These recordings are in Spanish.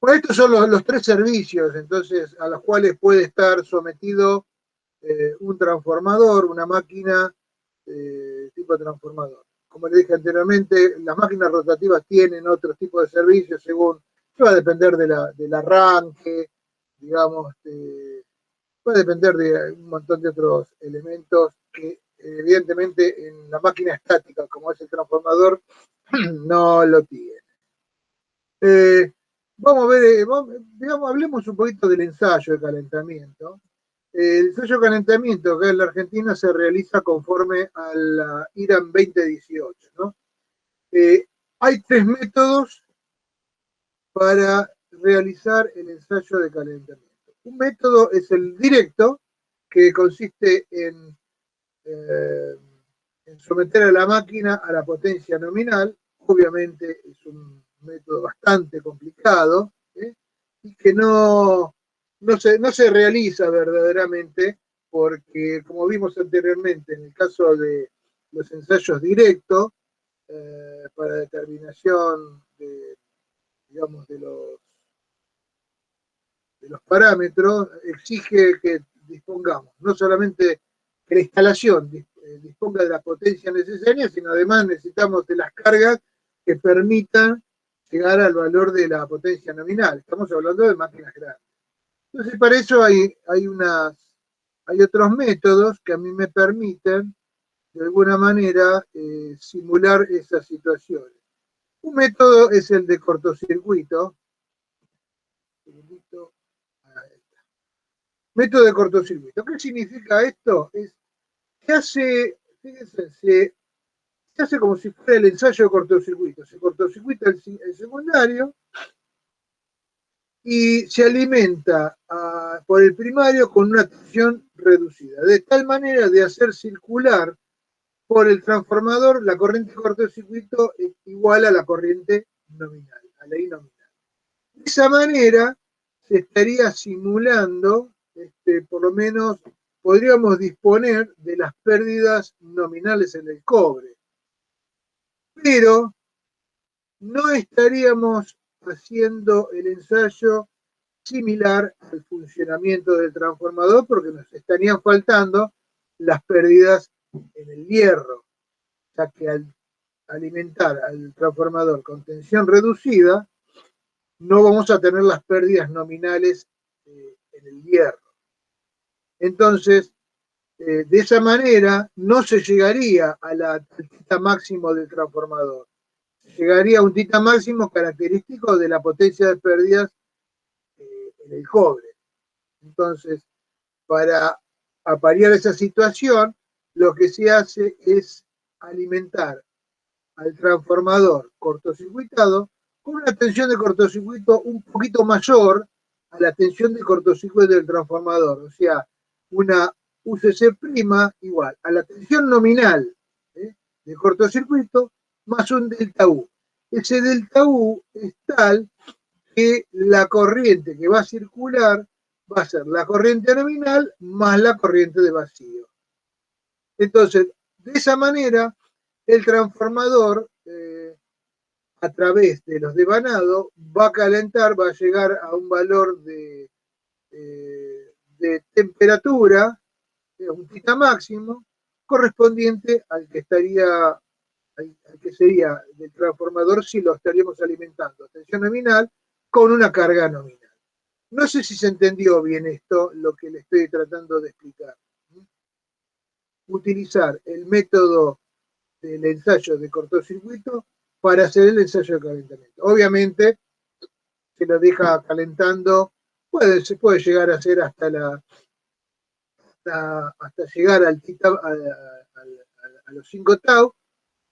Bueno, estos son los tres servicios, entonces, a los cuales puede estar sometido un transformador, una máquina tipo transformador. Como le dije anteriormente, las máquinas rotativas tienen otro tipo de servicios según, va a depender del arranque, digamos, va a depender de un montón de otros elementos que evidentemente en la máquina estática, como es el transformador, no lo tiene. Vamos a ver, digamos, hablemos un poquito del ensayo de calentamiento. El ensayo de calentamiento que en la Argentina se realiza conforme a la IRAM 2018, ¿no? Hay tres métodos para realizar el ensayo de calentamiento. Un método es el directo, que consiste en someter a la máquina a la potencia nominal. Obviamente es un método bastante complicado, y que no se realiza verdaderamente porque, como vimos anteriormente, en el caso de los ensayos directos, para determinación digamos, de los parámetros, exige que dispongamos no solamente que la instalación disponga de la potencia necesaria, sino además necesitamos de las cargas que permitan llegar al valor de la potencia nominal. Estamos hablando de máquinas grandes. Entonces, para eso hay otros métodos que a mí me permiten, de alguna manera, simular esas situaciones. Un método es el de cortocircuito. Método de cortocircuito. ¿Qué significa esto? Se hace, fíjense, se hace como si fuera el ensayo de cortocircuito. Se cortocircuita el secundario y se alimenta por el primario con una tensión reducida, de tal manera de hacer circular por el transformador la corriente de cortocircuito igual a la corriente nominal, a la I nominal. De esa manera se estaría simulando, por lo menos podríamos disponer de las pérdidas nominales en el cobre, pero no estaríamos haciendo el ensayo similar al funcionamiento del transformador porque nos estarían faltando las pérdidas en el hierro, ya que al alimentar al transformador con tensión reducida, no vamos a tener las pérdidas nominales en el hierro. Entonces, de esa manera, no se llegaría al tita máximo del transformador. Se llegaría a un tita máximo característico de la potencia de pérdidas en el cobre. Entonces, para apalear esa situación, lo que se hace es alimentar al transformador cortocircuitado con una tensión de cortocircuito un poquito mayor a la tensión de cortocircuito del transformador, o sea, una UCC' igual a la tensión nominal de cortocircuito más un delta U. Ese delta U es tal que la corriente que va a circular va a ser la corriente nominal más la corriente de vacío. Entonces, de esa manera, el transformador, a través de los devanados, va a calentar, va a llegar a un valor de temperatura, un tita máximo, correspondiente al que sería del transformador si lo estaríamos alimentando a tensión nominal con una carga nominal. No sé si se entendió bien esto, lo que le estoy tratando de explicar. Utilizar el método del ensayo de cortocircuito para hacer el ensayo de calentamiento. Obviamente, se lo deja calentando, se puede llegar a hacer hasta llegar a los 5 tau,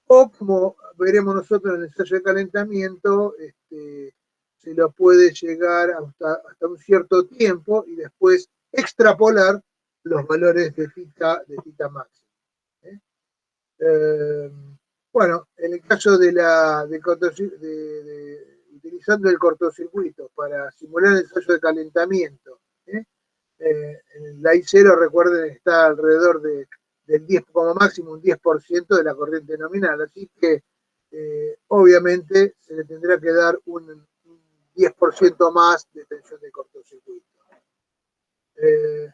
o como veremos nosotros en el ensayo de calentamiento, se lo puede llegar hasta un cierto tiempo y después extrapolar los valores de tita máximo. Bueno, en el caso de utilizando el cortocircuito para simular el ensayo de calentamiento, la I0, recuerden, está alrededor del 10, como máximo un 10% de la corriente nominal, así que obviamente se le tendrá que dar un 10% más de tensión de cortocircuito. ¿Se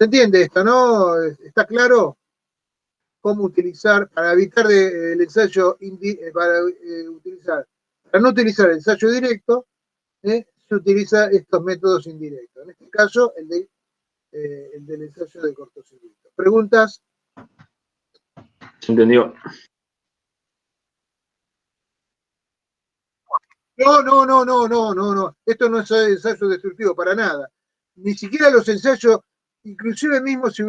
entiende esto, no? ¿Está claro cómo utilizar, para evitar el ensayo, para no utilizar el ensayo directo, se utiliza estos métodos indirectos? En este caso, el del ensayo de cortocircuito. ¿Preguntas? ¿Se entendió? No. Esto no es ensayo destructivo para nada. Ni siquiera los ensayos, inclusive mismo si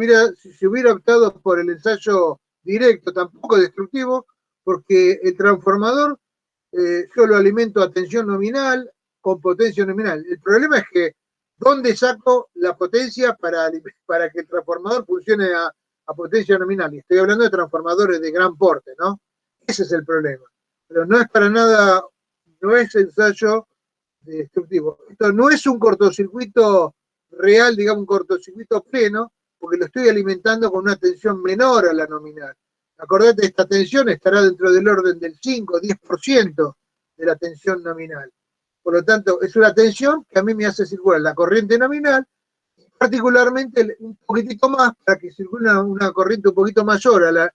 se hubiera optado por el ensayo directo, tampoco destructivo, porque el transformador yo lo alimento a tensión nominal con potencia nominal. El problema es que ¿dónde saco la potencia para que el transformador funcione a potencia nominal? Y estoy hablando de transformadores de gran porte, ¿no? Ese es el problema. Pero no es para nada, no es ensayo destructivo. Esto no es un cortocircuito real, digamos un cortocircuito pleno, porque lo estoy alimentando con una tensión menor a la nominal. Acordate, esta tensión estará dentro del orden del 5 o 10% de la tensión nominal. Por lo tanto, es una tensión que a mí me hace circular la corriente nominal, particularmente un poquitito más para que circule una corriente un poquito mayor a la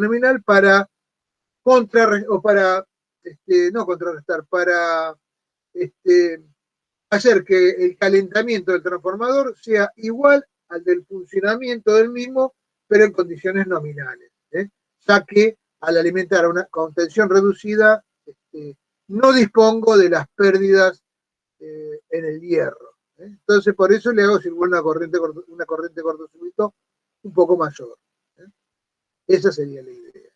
nominal para no contrarrestar, para hacer que el calentamiento del transformador sea igual al del funcionamiento del mismo, pero en condiciones nominales, ya que al alimentar con tensión reducida no dispongo de las pérdidas en el hierro. Entonces, por eso le hago circular una corriente cortocircuito un poco mayor. Esa sería la idea.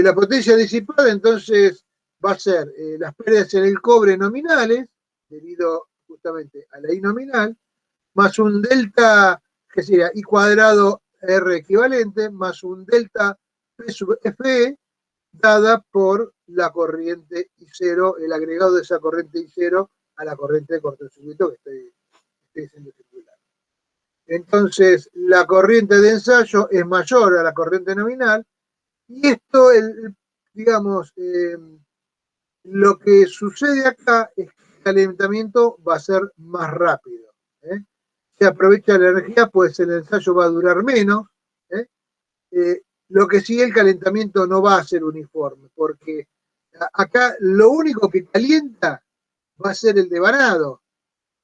La potencia disipada, entonces, va a ser las pérdidas en el cobre nominales, debido justamente a la I nominal, más un delta, que sería I cuadrado R equivalente, más un delta P sub FE, dada por la corriente I0, el agregado de esa corriente I0 a la corriente de cortocircuito que estoy haciendo circular. Entonces, la corriente de ensayo es mayor a la corriente nominal, y esto, digamos, lo que sucede acá es que el calentamiento va a ser más rápido. Se aprovecha la energía, pues el ensayo va a durar menos. Lo que sí, el calentamiento no va a ser uniforme, porque acá lo único que calienta va a ser el devanado.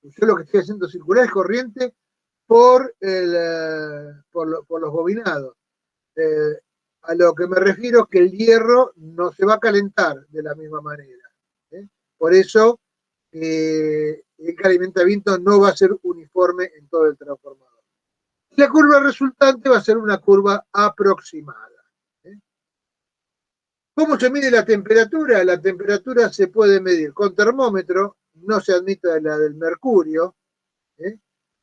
Yo lo que estoy haciendo circular es corriente por los bobinados. A lo que me refiero es que el hierro no se va a calentar de la misma manera. Por eso el calentamiento no va a ser uniforme en todo el transformador. La curva resultante va a ser una curva aproximada. ¿Cómo se mide la temperatura? La temperatura se puede medir con termómetro, no se admite la del mercurio.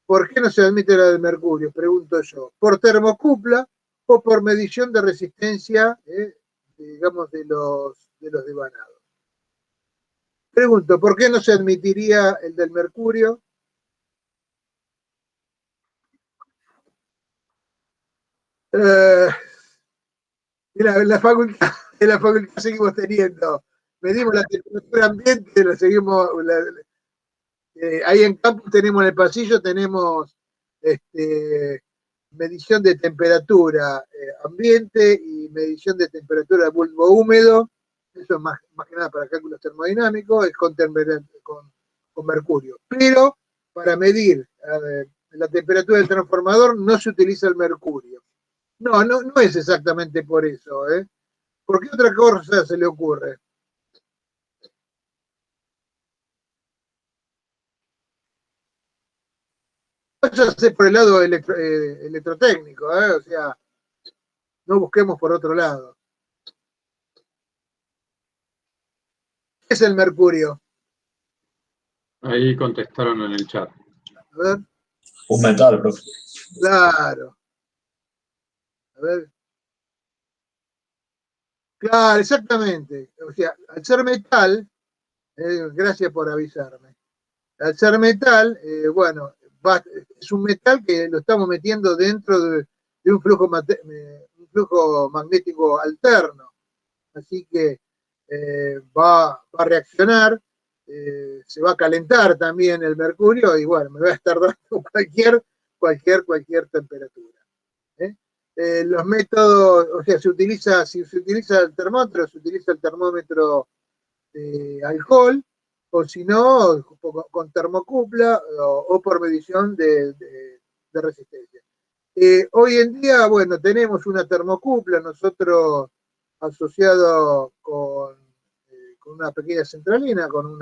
¿Por qué no se admite la del mercurio? Pregunto yo. ¿Por termocupla o por medición de resistencia, digamos, de los devanados? Pregunto, ¿por qué no se admitiría el del mercurio? En la facultad seguimos teniendo, medimos la temperatura ambiente, la seguimos, ahí en campus tenemos en el pasillo, tenemos medición de temperatura ambiente y medición de temperatura de bulbo húmedo. Eso es más que nada para cálculos termodinámicos, es con mercurio. Pero para medir la temperatura del transformador no se utiliza el mercurio. No es exactamente por eso. ¿Por qué otra cosa se le ocurre? Váyase por el lado electrotécnico, o sea, no busquemos por otro lado. ¿Qué es el mercurio? Ahí contestaron en el chat. A ver. Un metal, profe. Claro. A ver. Claro, exactamente. O sea, al ser metal, gracias por avisarme. Al ser metal, bueno, es un metal que lo estamos metiendo dentro de un flujo magnético alterno. Así que va a reaccionar, se va a calentar también el mercurio y bueno, me va a estar dando cualquier temperatura. Los métodos, o sea, si se utiliza el termómetro, se utiliza el termómetro de alcohol, o si no, con termocupla o por medición de resistencia. Hoy en día, bueno, tenemos una termocupla, nosotros asociado con una pequeña centralina, con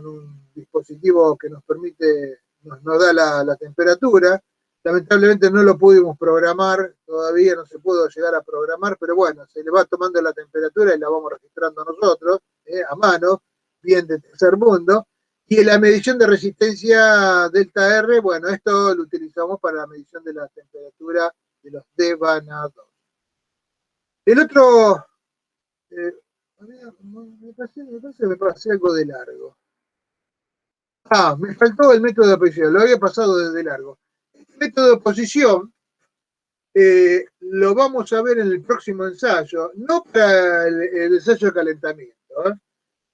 un dispositivo que nos permite, nos da la temperatura. Lamentablemente no lo pudimos programar, todavía no se pudo llegar a programar, pero bueno, se le va tomando la temperatura y la vamos registrando nosotros, a mano, bien de tercer mundo. Y la medición de resistencia delta R, bueno, esto lo utilizamos para la medición de la temperatura de los devanadores. El otro, me pasé algo de largo. Me faltó el método de oposición, lo había pasado de largo. El método de oposición lo vamos a ver en el próximo ensayo, no para el ensayo de calentamiento,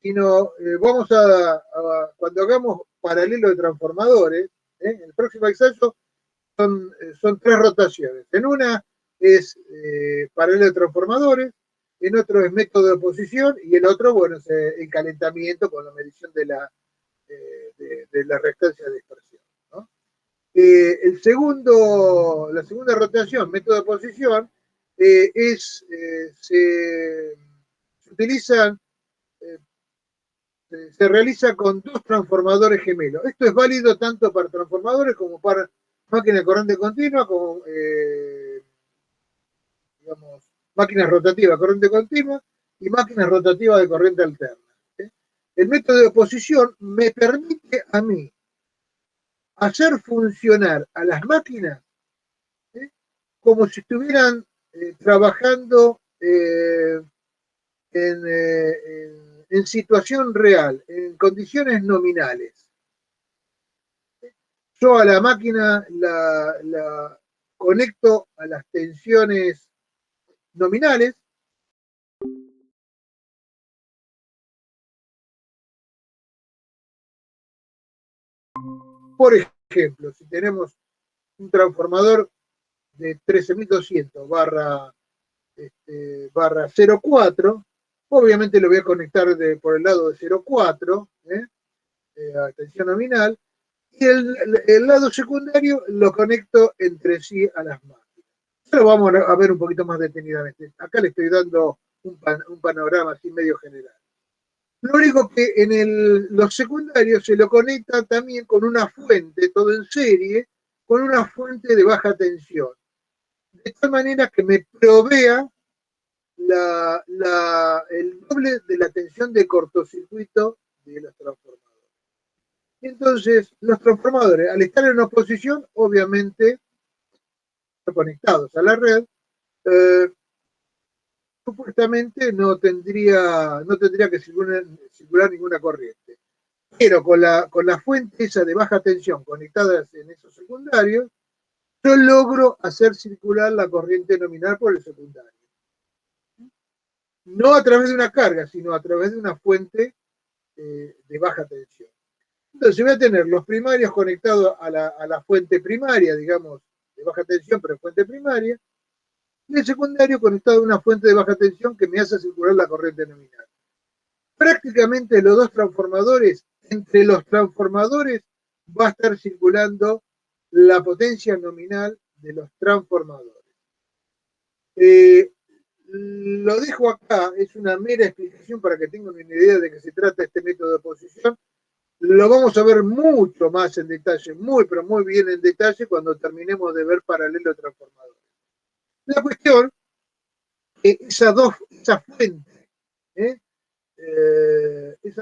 sino vamos cuando hagamos paralelo de transformadores, el próximo ensayo son 3 rotaciones. En una es paralelo de transformadores, en otro es método de oposición y el otro, bueno, es el calentamiento con la medición de la reactancia de dispersión, ¿no? La segunda rotación, método de oposición, se utilizan, se realiza con 2 transformadores gemelos. Esto es válido tanto para transformadores como para máquinas de corriente continua, como digamos, máquinas rotativas de corriente continua y máquinas rotativas de corriente alterna. El método de oposición me permite a mí hacer funcionar a las máquinas como si estuvieran trabajando en situación real, en condiciones nominales. Yo a la máquina la conecto a las tensiones nominales. Por ejemplo, si tenemos un transformador de 13.200 barra 0,4, obviamente lo voy a conectar por el lado de 0,4, a tensión nominal, y el lado secundario lo conecto entre sí a las máquinas. Eso lo vamos a ver un poquito más detenidamente. Acá le estoy dando un panorama así medio general. Lo único que en los secundarios se lo conecta también con una fuente, todo en serie, con una fuente de baja tensión. De tal manera que me provea el doble de la tensión de cortocircuito de los transformadores. Entonces, los transformadores, al estar en oposición, obviamente, conectados a la red, supuestamente no tendría que circular ninguna corriente. Pero con la fuente esa de baja tensión conectadas en esos secundarios, yo logro hacer circular la corriente nominal por el secundario. No a través de una carga, sino a través de una fuente de baja tensión. Entonces voy a tener los primarios conectados a la fuente primaria, digamos, de baja tensión, pero fuente primaria, y el secundario conectado a una fuente de baja tensión que me hace circular la corriente nominal. Prácticamente los dos transformadores, entre los transformadores va a estar circulando la potencia nominal de los transformadores. Lo dejo acá, es una mera explicación para que tengan una idea de qué se trata este método de oposición. Lo vamos a ver mucho más en detalle, pero muy bien en detalle cuando terminemos de ver paralelo transformadores. La cuestión es esa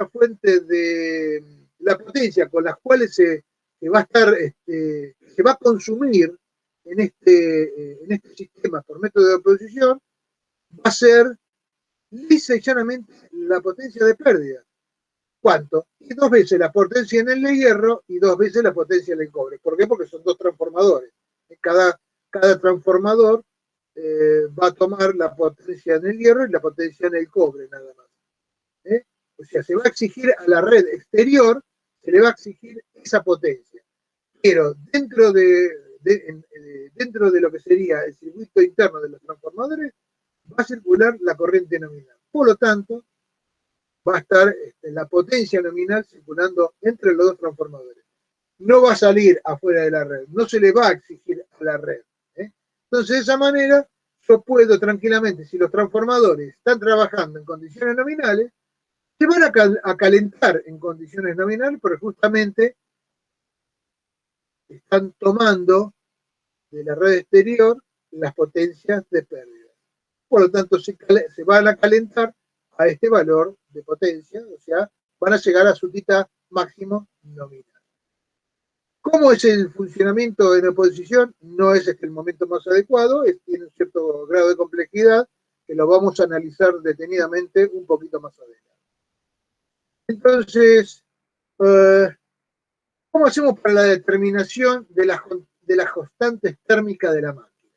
fuente de la potencia con las cuales se va a estar, se va a consumir en este sistema por método de oposición, va a ser lisa y llanamente la potencia de pérdida. ¿Cuánto? Y 2 veces la potencia en el de hierro y 2 veces la potencia en el cobre. ¿Por qué? Porque son 2 transformadores. Cada transformador va a tomar la potencia en el hierro y la potencia en el cobre, nada más. sea, se va a exigir a la red exterior, se le va a exigir esa potencia. Pero dentro de lo que sería el circuito interno de los transformadores, va a circular la corriente nominal. Por lo tanto, va a estar la potencia nominal circulando entre los dos transformadores. No va a salir afuera de la red, no se le va a exigir a la red. Entonces, de esa manera, yo puedo tranquilamente, si los transformadores están trabajando en condiciones nominales, se van a calentar en condiciones nominales, porque justamente están tomando de la red exterior las potencias de pérdida. Por lo tanto, se van a calentar a este valor de potencia, o sea, van a llegar a su tita máximo nominal. ¿Cómo es el funcionamiento en oposición? No es el momento más adecuado, tiene un cierto grado de complejidad que lo vamos a analizar detenidamente un poquito más adelante. Entonces, ¿cómo hacemos para la determinación de las constantes térmicas de la máquina?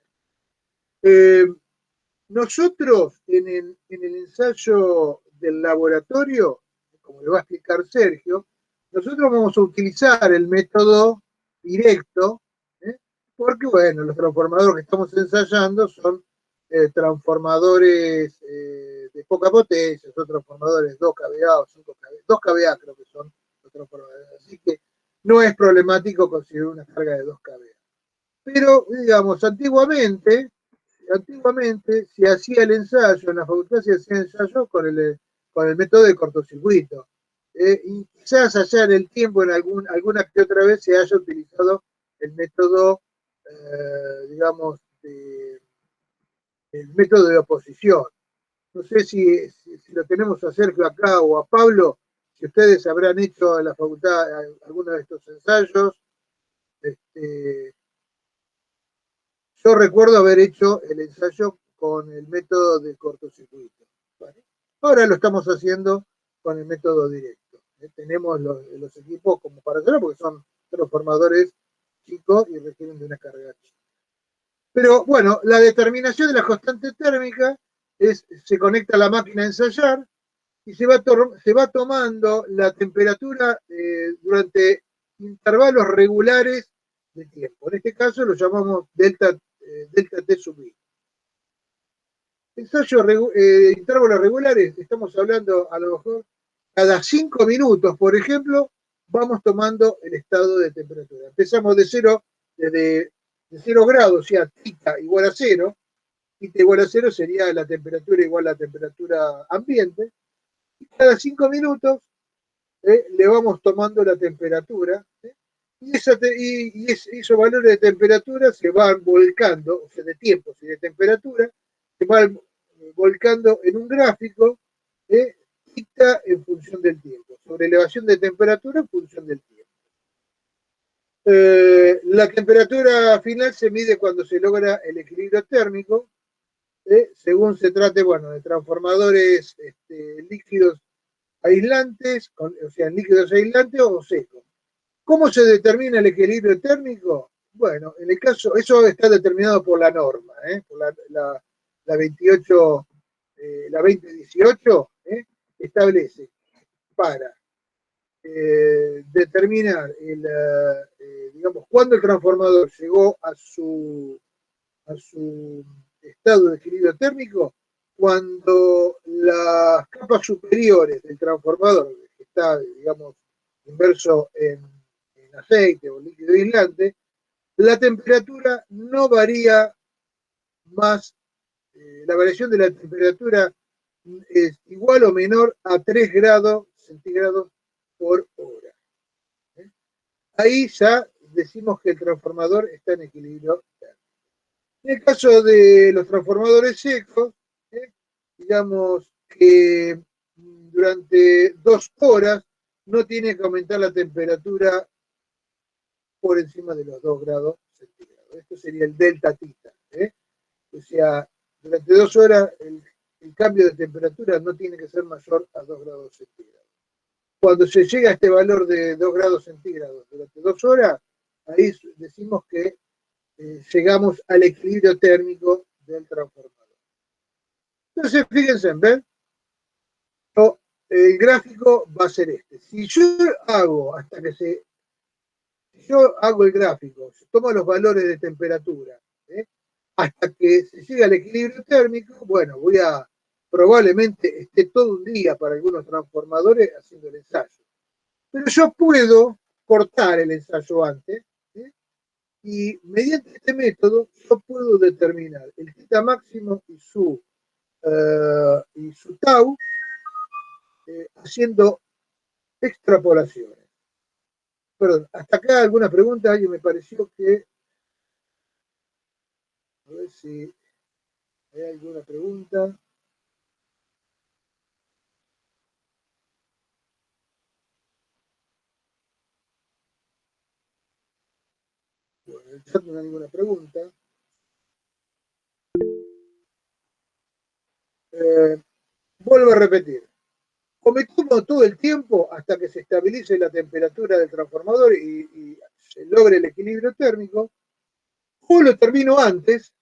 Nosotros en el ensayo del laboratorio, como le va a explicar Sergio, nosotros vamos a utilizar el método directo, porque, bueno, los transformadores que estamos ensayando son transformadores de poca potencia, son transformadores 2 kVA o 5 kVA, 2 kVA creo que son los transformadores, así que no es problemático conseguir una carga de 2 kVA. Pero, digamos, antiguamente se hacía el ensayo, en la facultad se hacía el ensayo con el método de cortocircuito. Y quizás allá en el tiempo, en alguna que otra vez, se haya utilizado el método, digamos, el método de oposición. No sé si lo tenemos a Sergio acá o a Pablo, si ustedes habrán hecho en la facultad alguno de estos ensayos. Yo recuerdo haber hecho el ensayo con el método de cortocircuito. ¿Vale? Ahora lo estamos haciendo con el método directo. Tenemos los equipos como para hacerlo porque son transformadores chicos y requieren de una carga chica. Pero bueno, la determinación de la constante térmica se conecta a la máquina a ensayar y se va tomando la temperatura durante intervalos regulares de tiempo. En este caso lo llamamos delta T sub I. Intervalos regulares, estamos hablando a lo mejor cada 5 minutos, por ejemplo, vamos tomando el estado de temperatura. Empezamos de 0 grados, o sea, tita igual a 0. Tita igual a 0 sería la temperatura igual a la temperatura ambiente. Y cada 5 minutos le vamos tomando la temperatura. Y esos valores de temperatura se van volcando, o sea, de tiempos y de temperatura, se van volcando en un gráfico tita en función del tiempo, sobre elevación de temperatura en función del tiempo. La temperatura final se mide cuando se logra el equilibrio térmico, según se trate, bueno, de transformadores líquidos aislantes, o sea, líquidos aislantes o secos. ¿Cómo se determina el equilibrio térmico? Bueno, en el caso, eso está determinado por la norma, por la 28, la 2018, establece para determinar digamos, cuándo el transformador llegó a su estado de equilibrio térmico, cuando las capas superiores del transformador, que está, digamos, inmerso en aceite o líquido aislante, la temperatura no varía más, la variación de la temperatura es igual o menor a 3 grados centígrados por hora. Ahí ya decimos que el transformador está en equilibrio térmico. En el caso de los transformadores secos, digamos que durante 2 horas no tiene que aumentar la temperatura por encima de los 2 grados centígrados. Esto sería el delta tita. O sea, durante 2 horas el cambio de temperatura no tiene que ser mayor a 2 grados centígrados. Cuando se llega a este valor de 2 grados centígrados durante 2 horas, ahí decimos que llegamos al equilibrio térmico del transformador. Entonces, fíjense, ¿ven? Yo el gráfico va a ser este. Si yo hago el gráfico, tomo los valores de temperatura, hasta que se llegue al equilibrio térmico, bueno, probablemente esté todo un día para algunos transformadores haciendo el ensayo. Pero yo puedo cortar el ensayo antes, y mediante este método yo puedo determinar el θ máximo y su tau, haciendo extrapolaciones. Perdón, hasta acá alguna pregunta. Alguien me pareció que... A ver si hay alguna pregunta. Bueno, en el chat no hay ninguna pregunta. Vuelvo a repetir. O me tomo todo el tiempo hasta que se estabilice la temperatura del transformador y se logre el equilibrio térmico, o lo termino antes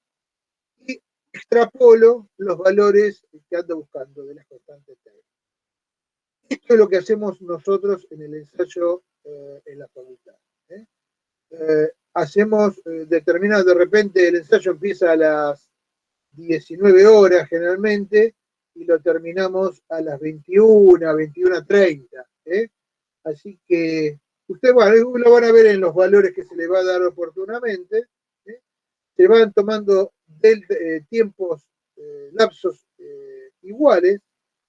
y extrapolo los valores que ando buscando de las constantes térmicas. Esto es lo que hacemos nosotros en el ensayo en la facultad. Determinado, de repente el ensayo empieza a las 19 horas generalmente, y lo terminamos a las 21, 21:30. Así que ustedes lo van a ver en los valores que se les va a dar oportunamente. Se van tomando tiempos, lapsos iguales.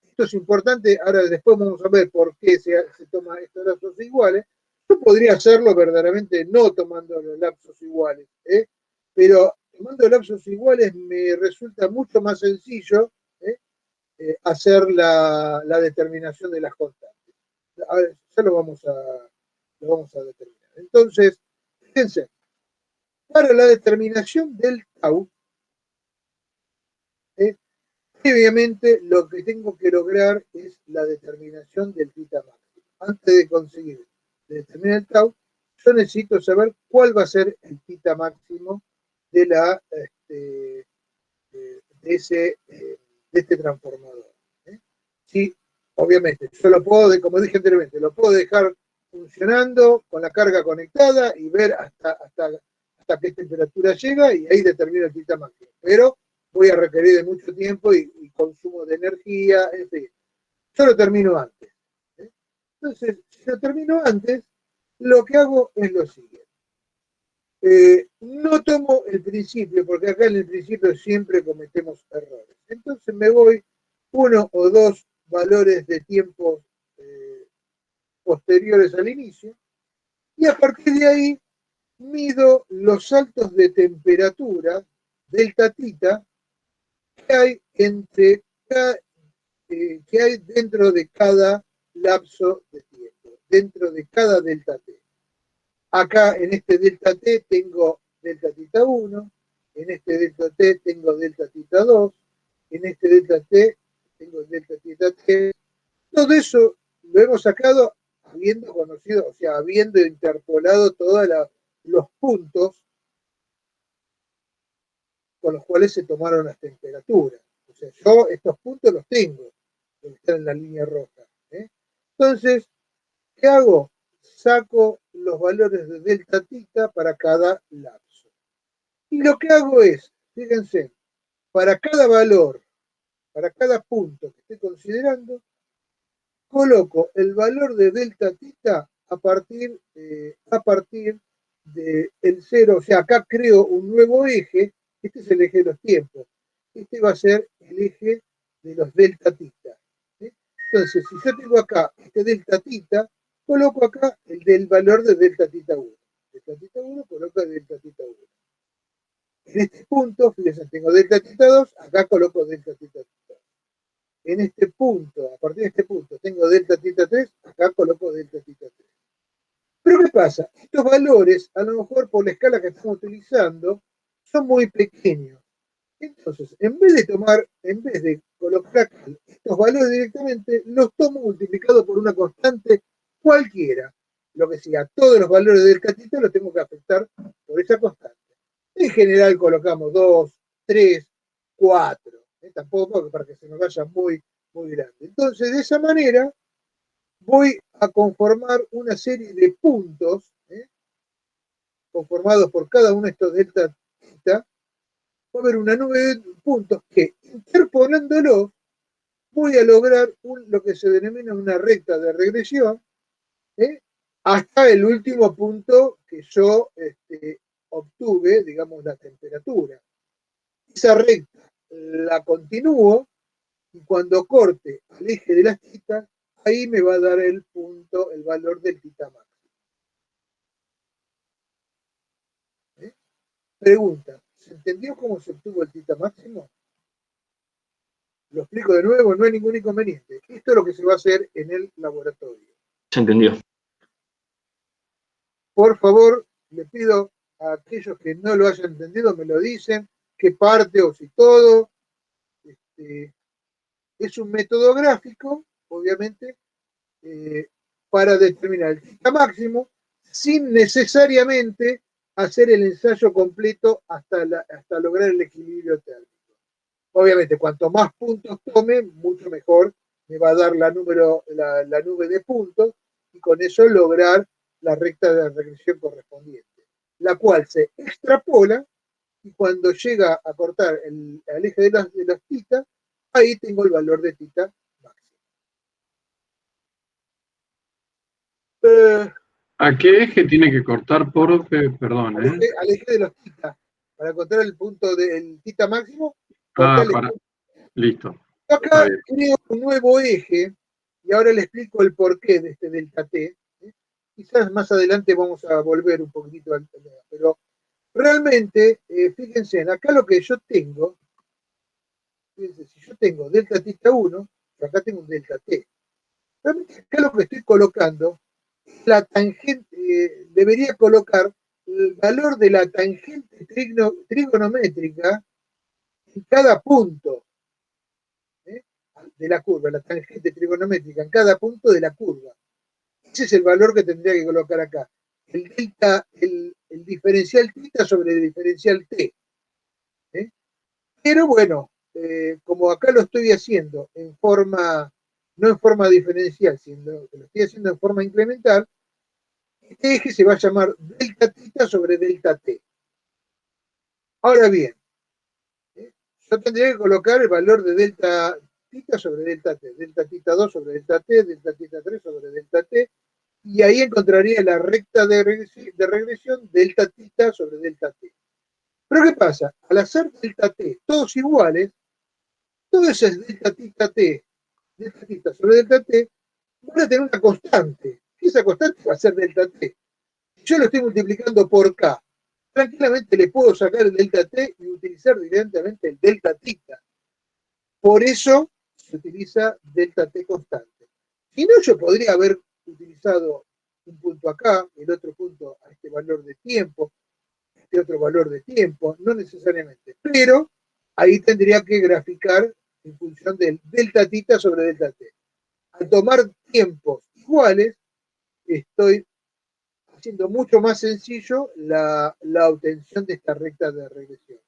Esto es importante. Ahora después vamos a ver por qué se toman estos lapsos iguales. Yo podría hacerlo verdaderamente no tomando los lapsos iguales, pero tomando lapsos iguales me resulta mucho más sencillo hacer la determinación de las constantes. A ver, ya lo vamos a determinar. Entonces, fíjense, para la determinación del tau, obviamente lo que tengo que lograr es la determinación del θ máximo. Antes de conseguir determinar el tau, yo necesito saber cuál va a ser el θ máximo de este transformador. Sí, obviamente, yo lo puedo, como dije anteriormente, lo puedo dejar funcionando con la carga conectada y ver hasta qué temperatura llega, y ahí determino el θ máximo. Pero voy a requerir de mucho tiempo y consumo de energía, en fin. Yo lo termino antes. Entonces, si lo termino antes, lo que hago es lo siguiente. No tomo el principio, porque acá en el principio siempre cometemos errores. Entonces me voy uno o dos valores de tiempos posteriores al inicio, y a partir de ahí mido los saltos de temperatura, delta θ, que hay dentro de cada lapso de tiempo, dentro de cada delta t. Acá en este delta t tengo delta θ 1, en este delta t tengo delta θ 2, en este delta t tengo delta θ 3. Todo eso lo hemos sacado habiendo conocido, o sea, habiendo interpolado todos los puntos con los cuales se tomaron las temperaturas. O sea, yo estos puntos los tengo, que están en la línea roja. Entonces, ¿qué hago? Saco los valores de delta θ para cada lapso. Y lo que hago es, fíjense, para cada valor, para cada punto que estoy considerando, coloco el valor de delta θ a partir del 0, o sea, acá creo un nuevo eje. Este es el eje de los tiempos. Este va a ser el eje de los delta θ. Entonces, si yo tengo acá este delta θ, coloco acá el del valor de delta θ 1. Delta θ 1 coloco delta θ 1. En este punto, fíjense, tengo delta θ 2, acá coloco delta θ 2. En este punto, a partir de este punto, tengo delta θ 3, acá coloco delta θ 3. Pero ¿qué pasa? Estos valores, a lo mejor por la escala que estamos utilizando, son muy pequeños. Entonces, en vez de colocar estos valores directamente, los tomo multiplicados por una constante cualquiera. Lo que sea, todos los valores del θ los tengo que afectar por esa constante. En general colocamos 2, 3, 4. Tampoco para que se nos vaya muy muy grande. Entonces, de esa manera, voy a conformar una serie de puntos, conformados por cada uno de estos delta tita. Va a haber una nube de puntos que, interponéndolo, voy a lograr lo que se denomina una recta de regresión, hasta el último punto que yo obtuve, digamos, la temperatura. Esa recta la continúo y cuando corte al eje de las titas, ahí me va a dar el punto, el valor del tita máximo. Pregunta, ¿se entendió cómo se obtuvo el tita máximo? Lo explico de nuevo, no hay ningún inconveniente. Esto es lo que se va a hacer en el laboratorio. Se entendió. Por favor, le pido a aquellos que no lo hayan entendido, me lo dicen, qué parte o si todo. Es un método gráfico, obviamente, para determinar el tita máximo, sin necesariamente hacer el ensayo completo hasta lograr el equilibrio térmico. Obviamente, cuanto más puntos tome, mucho mejor me va a dar la nube de puntos y con eso lograr la recta de regresión correspondiente, la cual se extrapola y cuando llega a cortar el eje de los tita, ahí tengo el valor de tita máximo. ¿A qué eje tiene que cortar por, perdón? Al eje de los tita, para encontrar el punto del tita máximo. Listo. Acá creo un nuevo eje, y ahora le explico el porqué de este delta T. Quizás más adelante vamos a volver un poquitito al tema, pero realmente, fíjense, acá lo que yo tengo, fíjense, si yo tengo delta tita 1, acá tengo un delta T. Realmente acá lo que estoy colocando, la tangente, debería colocar el valor de la tangente trigonométrica en cada punto de la curva, la tangente trigonométrica en cada punto de la curva. Ese es el valor que tendría que colocar acá. El delta, el diferencial tita sobre el diferencial t. Pero bueno, como acá lo estoy haciendo en forma, no en forma diferencial, sino que lo estoy haciendo en forma incremental, este eje se va a llamar delta tita sobre delta t. Ahora bien, yo tendría que colocar el valor de delta tita sobre delta t, delta tita 2 sobre delta t, delta tita 3 sobre delta t, y ahí encontraría la recta de regresión delta tita sobre delta t. Pero ¿qué pasa? Al hacer delta t todos iguales, todo eso es delta tita t, delta tita sobre delta t, van a tener una constante. Y esa constante va a ser delta t. Yo lo estoy multiplicando por k. Tranquilamente le puedo sacar el delta t y utilizar directamente el delta tita. Por eso se utiliza delta t constante. Si no, yo podría haber utilizado un punto acá, el otro punto a este valor de tiempo, este otro valor de tiempo, no necesariamente. Pero ahí tendría que graficar en función del delta tita sobre delta t. Al tomar tiempos iguales, estoy haciendo mucho más sencillo la obtención de esta recta de regresión.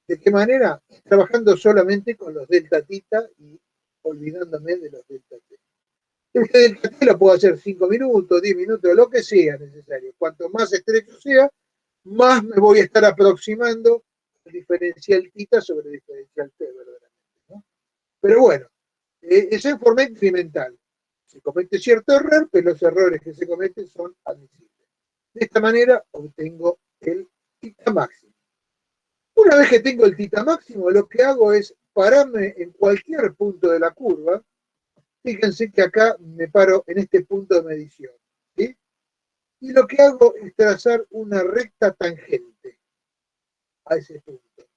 ¿De qué manera? Trabajando solamente con los delta tita y olvidándome de los delta t. Este delta t lo puedo hacer 5 minutos, 10 minutos, lo que sea necesario. Cuanto más estrecho sea, más me voy a estar aproximando al diferencial tita sobre el diferencial t, verdaderamente, ¿no? Pero bueno, eso en forma incremental. Se comete cierto error, pero los errores que se cometen son admisibles. De esta manera obtengo el tita máximo. Una vez que tengo el tita máximo, lo que hago es pararme en cualquier punto de la curva. Fíjense que acá me paro en este punto de medición, ¿sí? Y lo que hago es trazar una recta tangente a ese punto.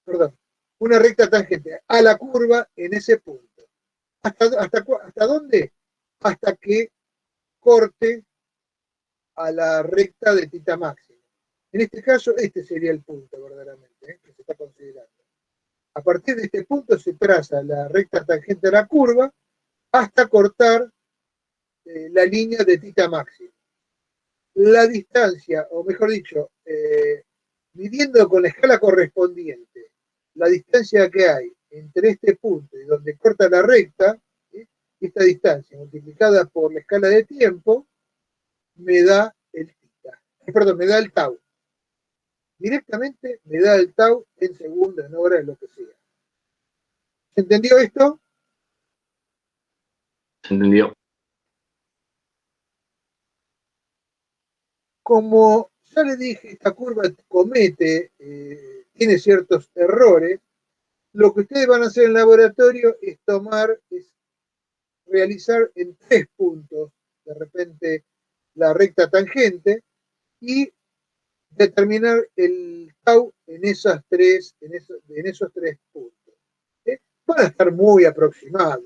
Perdón, una recta tangente a la curva en ese punto. ¿Hasta dónde? Hasta que corte a la recta de tita máximo. En este caso, este sería el punto verdaderamente, que se está considerando. A partir de este punto se traza la recta tangente a la curva hasta cortar la línea de tita máximo. La distancia, o mejor dicho, midiendo con la escala correspondiente, la distancia que hay entre este punto y donde corta la recta, ¿sí? Esta distancia multiplicada por la escala de tiempo me da el theta, perdón, me da el tau. Directamente me da el tau en segundos, en horas, en lo que sea. ¿Se entendió esto? Se entendió. Como ya le dije, esta curva comete, tiene ciertos errores. Lo que ustedes van a hacer en el laboratorio es realizar en 3 puntos, de repente, la recta tangente y determinar el tau en esos 3 puntos. Van a estar muy aproximados.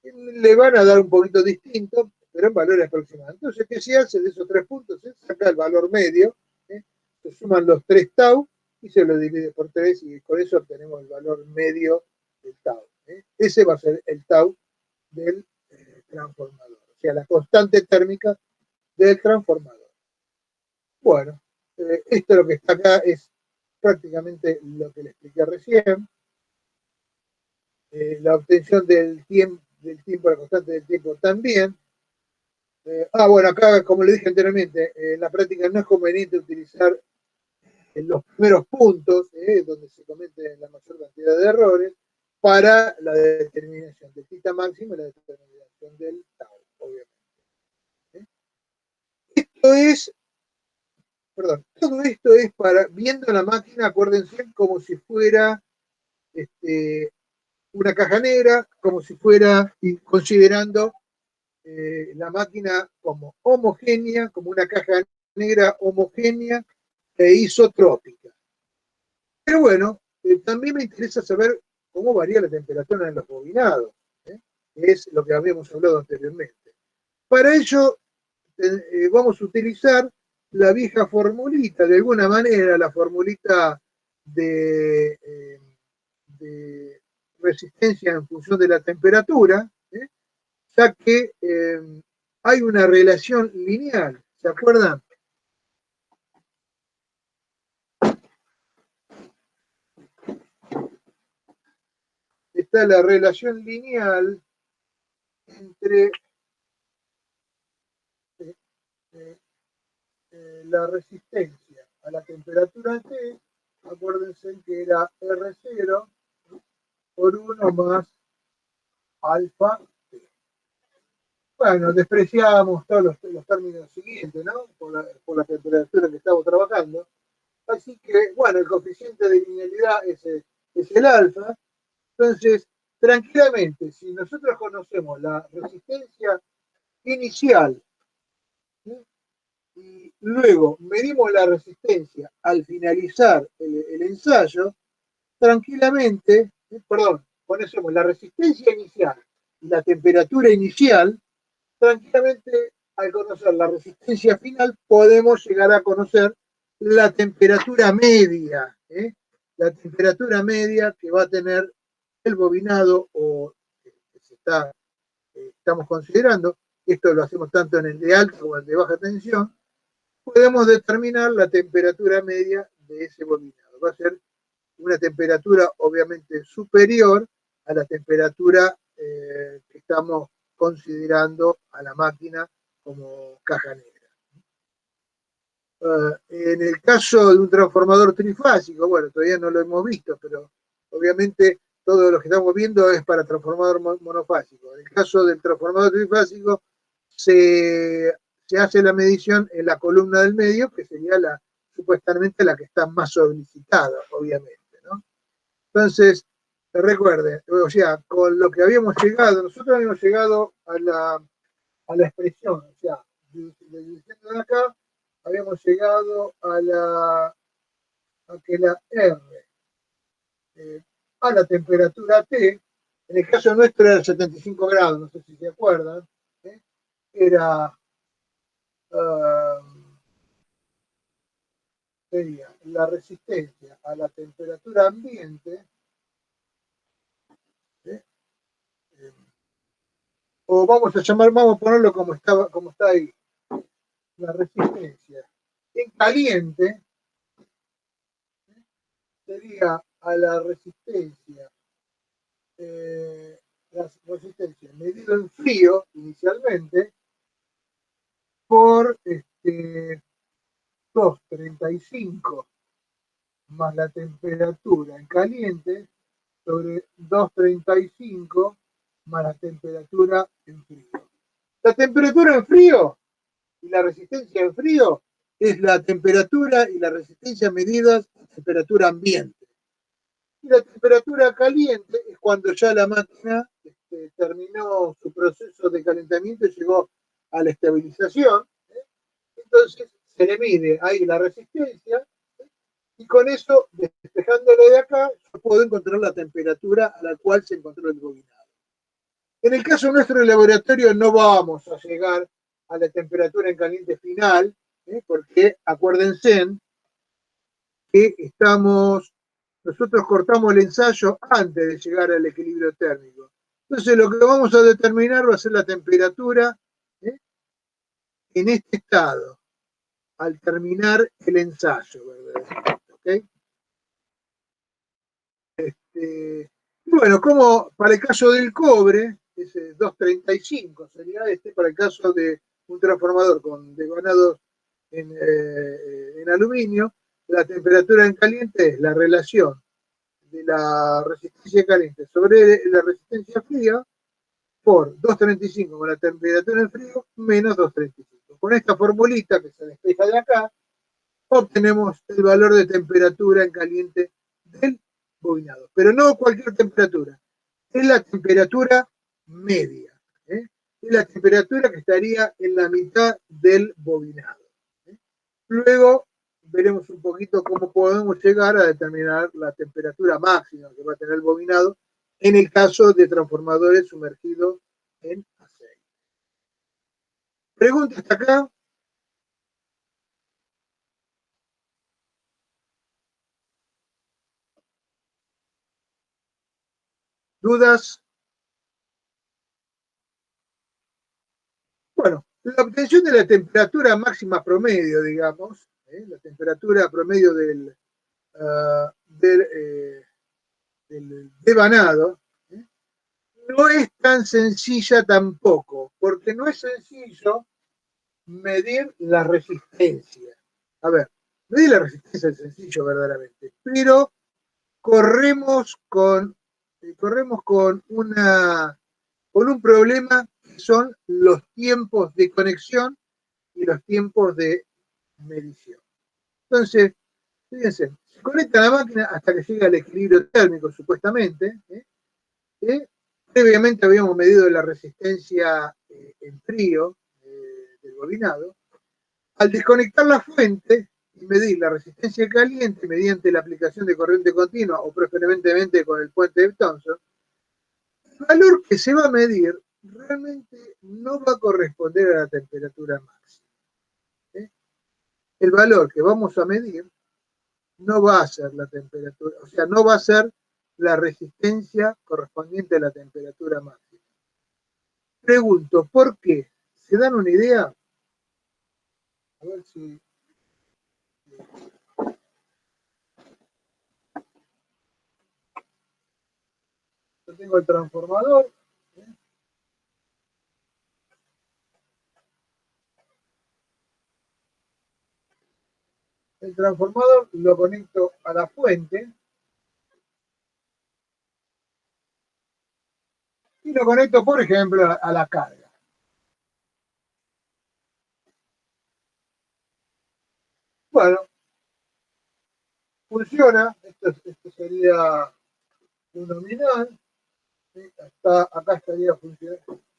Le van a dar un poquito distinto, pero en valores aproximados. Entonces, ¿qué se hace de esos 3 puntos? Se saca el valor medio, se suman los 3 tau y se lo divide por 3 y con eso obtenemos el valor medio del tau. Ese va a ser el tau del transformador, o sea, la constante térmica del transformador. Bueno, esto lo que está acá es prácticamente lo que le expliqué recién. La obtención del tiempo, la constante del tiempo también. Bueno, acá, como le dije anteriormente, en la práctica no es conveniente utilizar los primeros puntos, donde se cometen la mayor cantidad de errores, para la determinación del θ máximo y la determinación del tau, obviamente. Todo esto es para, viendo la máquina, acuérdense, como si fuera una caja negra, como si fuera, considerando la máquina como homogénea, como una caja negra homogénea e isotrópica. Pero bueno, también me interesa saber cómo varía la temperatura en los bobinados, que es lo que habíamos hablado anteriormente. Para ello, vamos a utilizar la vieja formulita, de alguna manera, la formulita de resistencia en función de la temperatura, ya que hay una relación lineal, ¿se acuerdan? Está la relación lineal entre la resistencia a la temperatura T, acuérdense que era R0 por 1 más alfa T. Bueno, despreciamos todos los términos siguientes, ¿no? Por la temperatura que estamos trabajando. Así que, bueno, el coeficiente de linealidad es el alfa. Entonces, tranquilamente, si nosotros conocemos la resistencia inicial, ¿sí? Y luego medimos la resistencia al finalizar el ensayo, tranquilamente, conocemos la resistencia inicial y la temperatura inicial, tranquilamente al conocer la resistencia final podemos llegar a conocer la temperatura media, la temperatura media que va a tener el bobinado o que estamos considerando. Esto lo hacemos tanto en el de alta como en el de baja tensión. Podemos determinar la temperatura media de ese bobinado. Va a ser una temperatura obviamente superior a la temperatura que estamos considerando a la máquina como caja negra. En el caso de un transformador trifásico, bueno, todavía no lo hemos visto, pero obviamente todo lo que estamos viendo es para transformador monofásico. En el caso del transformador trifásico, se hace la medición en la columna del medio, que sería supuestamente la que está más solicitada, obviamente, ¿no? Entonces, recuerden, o sea, con lo que habíamos llegado, nosotros habíamos llegado a la expresión, o sea, diciendo de acá, habíamos llegado a que la R, a la temperatura T, en el caso nuestro era 75 grados, no sé si se acuerdan, era, sería la resistencia a la temperatura ambiente, o vamos a ponerlo como está ahí, la resistencia en caliente sería a la resistencia la resistencia medida en frío inicialmente por 235 más la temperatura en caliente sobre 235 más la temperatura en frío. La temperatura en frío y la resistencia en frío es la temperatura y la resistencia medidas a temperatura ambiente. Y la temperatura caliente es cuando ya la máquina terminó su proceso de calentamiento y llegó a la estabilización. Entonces se le mide ahí la resistencia y con eso, despejándolo de acá, yo puedo encontrar la temperatura a la cual se encontró el bobinado. En el caso nuestro del laboratorio no vamos a llegar a la temperatura en caliente final, porque acuérdense que nosotros cortamos el ensayo antes de llegar al equilibrio térmico. Entonces lo que vamos a determinar va a ser la temperatura en este estado, al terminar el ensayo, ¿verdad? ¿Okay? Bueno, como para el caso del cobre, ese 235 sería para el caso de un transformador con devanados en aluminio, la temperatura en caliente es la relación de la resistencia caliente sobre la resistencia fría por 235 con la temperatura en frío menos 235. Con esta formulita que se despeja de acá, obtenemos el valor de temperatura en caliente del bobinado. Pero no cualquier temperatura, es la temperatura media. Es la temperatura que estaría en la mitad del bobinado. Luego veremos un poquito cómo podemos llegar a determinar la temperatura máxima que va a tener el bobinado en el caso de transformadores sumergidos en aceite. ¿Pregunta hasta acá? ¿Dudas? Bueno, la obtención de la temperatura máxima promedio, digamos, la temperatura promedio del devanado, no es tan sencilla tampoco, porque no es sencillo medir la resistencia. A ver, medir la resistencia es sencillo verdaderamente, pero corremos con un problema que son los tiempos de conexión y los tiempos de medición. Entonces, fíjense, se conecta la máquina hasta que llega al equilibrio térmico, supuestamente. Previamente habíamos medido la resistencia en frío del bobinado. Al desconectar la fuente y medir la resistencia caliente mediante la aplicación de corriente continua o preferentemente con el puente de Thomson, el valor que se va a medir realmente no va a corresponder a la temperatura máxima. El valor que vamos a medir no va a ser la temperatura, o sea, no va a ser la resistencia correspondiente a la temperatura máxima. Pregunto, ¿por qué? ¿Se dan una idea? A ver si... Yo tengo el transformador. El transformador lo conecto a la fuente y lo conecto, por ejemplo, a la carga. Bueno, funciona. Esto sería un nominal. Acá estaría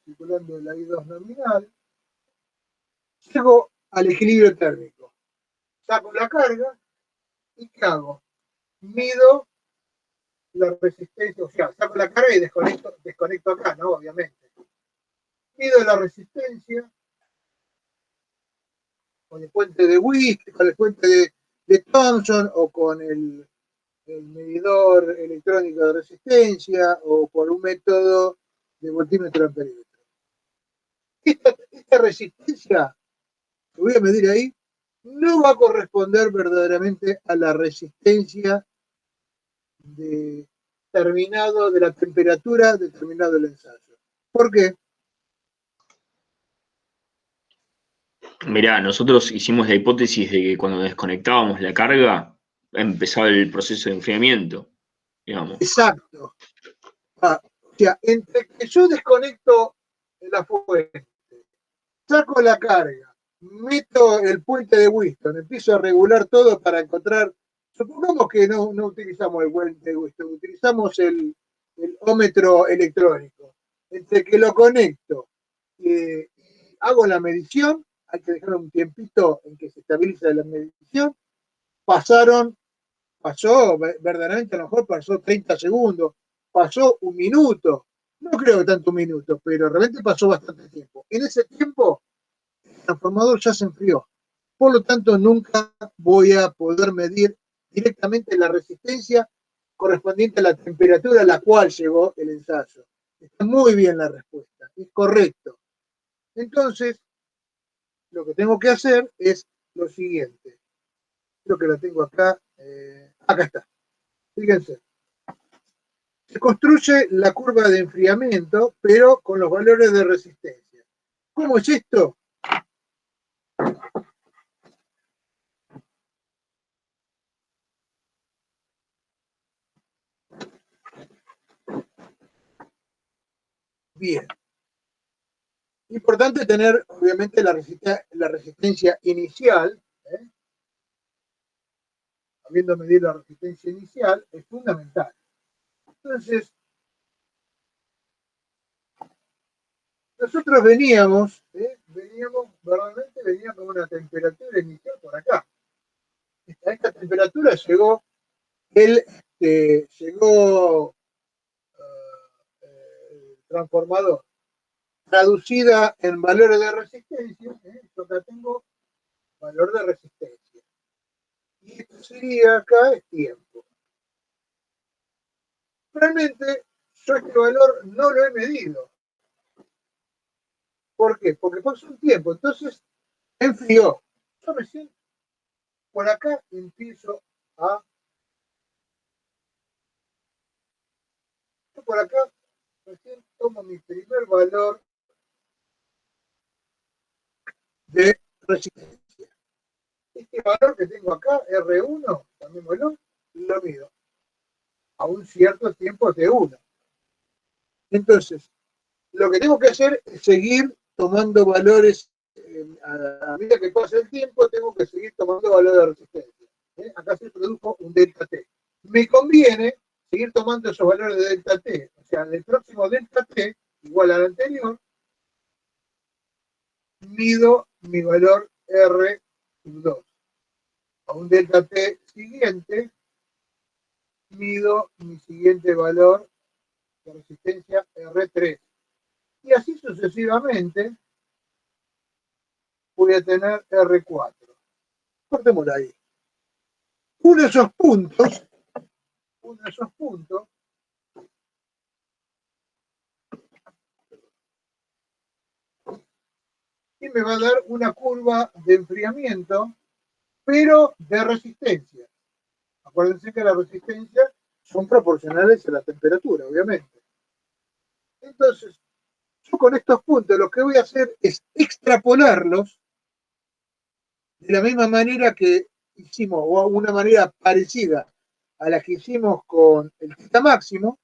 circulando la I2 nominal. Llego al equilibrio térmico. Saco la carga y ¿qué hago? Mido la resistencia, o sea, saco la carga y desconecto acá, ¿no? Obviamente. Mido la resistencia con el puente de Witt, con el puente de Thomson o con el medidor electrónico de resistencia o por un método de voltímetro amperímetro. Esta resistencia que voy a medir ahí no va a corresponder verdaderamente a la resistencia terminado, de la temperatura determinado el ensayo. ¿Por qué? Mirá, nosotros hicimos la hipótesis de que cuando desconectábamos la carga, empezaba el proceso de enfriamiento, digamos. Exacto. O sea, entre que yo desconecto la fuente, saco la carga, meto el puente de Whiston, empiezo a regular todo para encontrar, supongamos que no utilizamos el puente de Whiston, utilizamos el ómetro electrónico. Entre que lo conecto y hago la medición, hay que dejar un tiempito en que se estabilice la medición, pasó, verdaderamente a lo mejor pasó 30 segundos, pasó un minuto, no creo que tanto un minuto, pero realmente pasó bastante tiempo. En ese tiempo, el transformador ya se enfrió. Por lo tanto, nunca voy a poder medir directamente la resistencia correspondiente a la temperatura a la cual llegó el ensayo. Está muy bien la respuesta, es correcto. Entonces, lo que tengo que hacer es lo siguiente. Creo que lo tengo acá. Acá está. Fíjense. Se construye la curva de enfriamiento, pero con los valores de resistencia. ¿Cómo es esto? Bien. Importante tener, obviamente, la resistencia inicial. Habiendo medido la resistencia inicial, es fundamental. Entonces, nosotros veníamos verdaderamente con una temperatura inicial por acá. A esta temperatura llegó el transformador. Traducida en valores de resistencia, yo acá tengo valor de resistencia. Y esto sería acá es tiempo. Realmente yo este valor no lo he medido. ¿Por qué? Porque pasó un tiempo, entonces enfrió. Yo recién por acá empiezo a... Yo por acá recién tomo mi primer valor de resistencia. Este valor que tengo acá, R1, llamémoslo, lo mido a un cierto tiempo T1. Entonces, lo que tengo que hacer es seguir tomando valores, a medida que pasa el tiempo, tengo que seguir tomando valores de resistencia. Acá se produjo un delta T. Me conviene seguir tomando esos valores de delta T. O sea, en el próximo delta T, igual al anterior, mido mi valor R2. A un delta T siguiente, mido mi siguiente valor de resistencia R3. Y así sucesivamente voy a tener R4. Cortémoslo ahí. Uno de esos puntos, y me va a dar una curva de enfriamiento, pero de resistencia. Acuérdense que las resistencias son proporcionales a la temperatura, obviamente. Entonces, yo con estos puntos lo que voy a hacer es extrapolarlos de la misma manera que hicimos, o una manera parecida a la que hicimos con el θ máximo,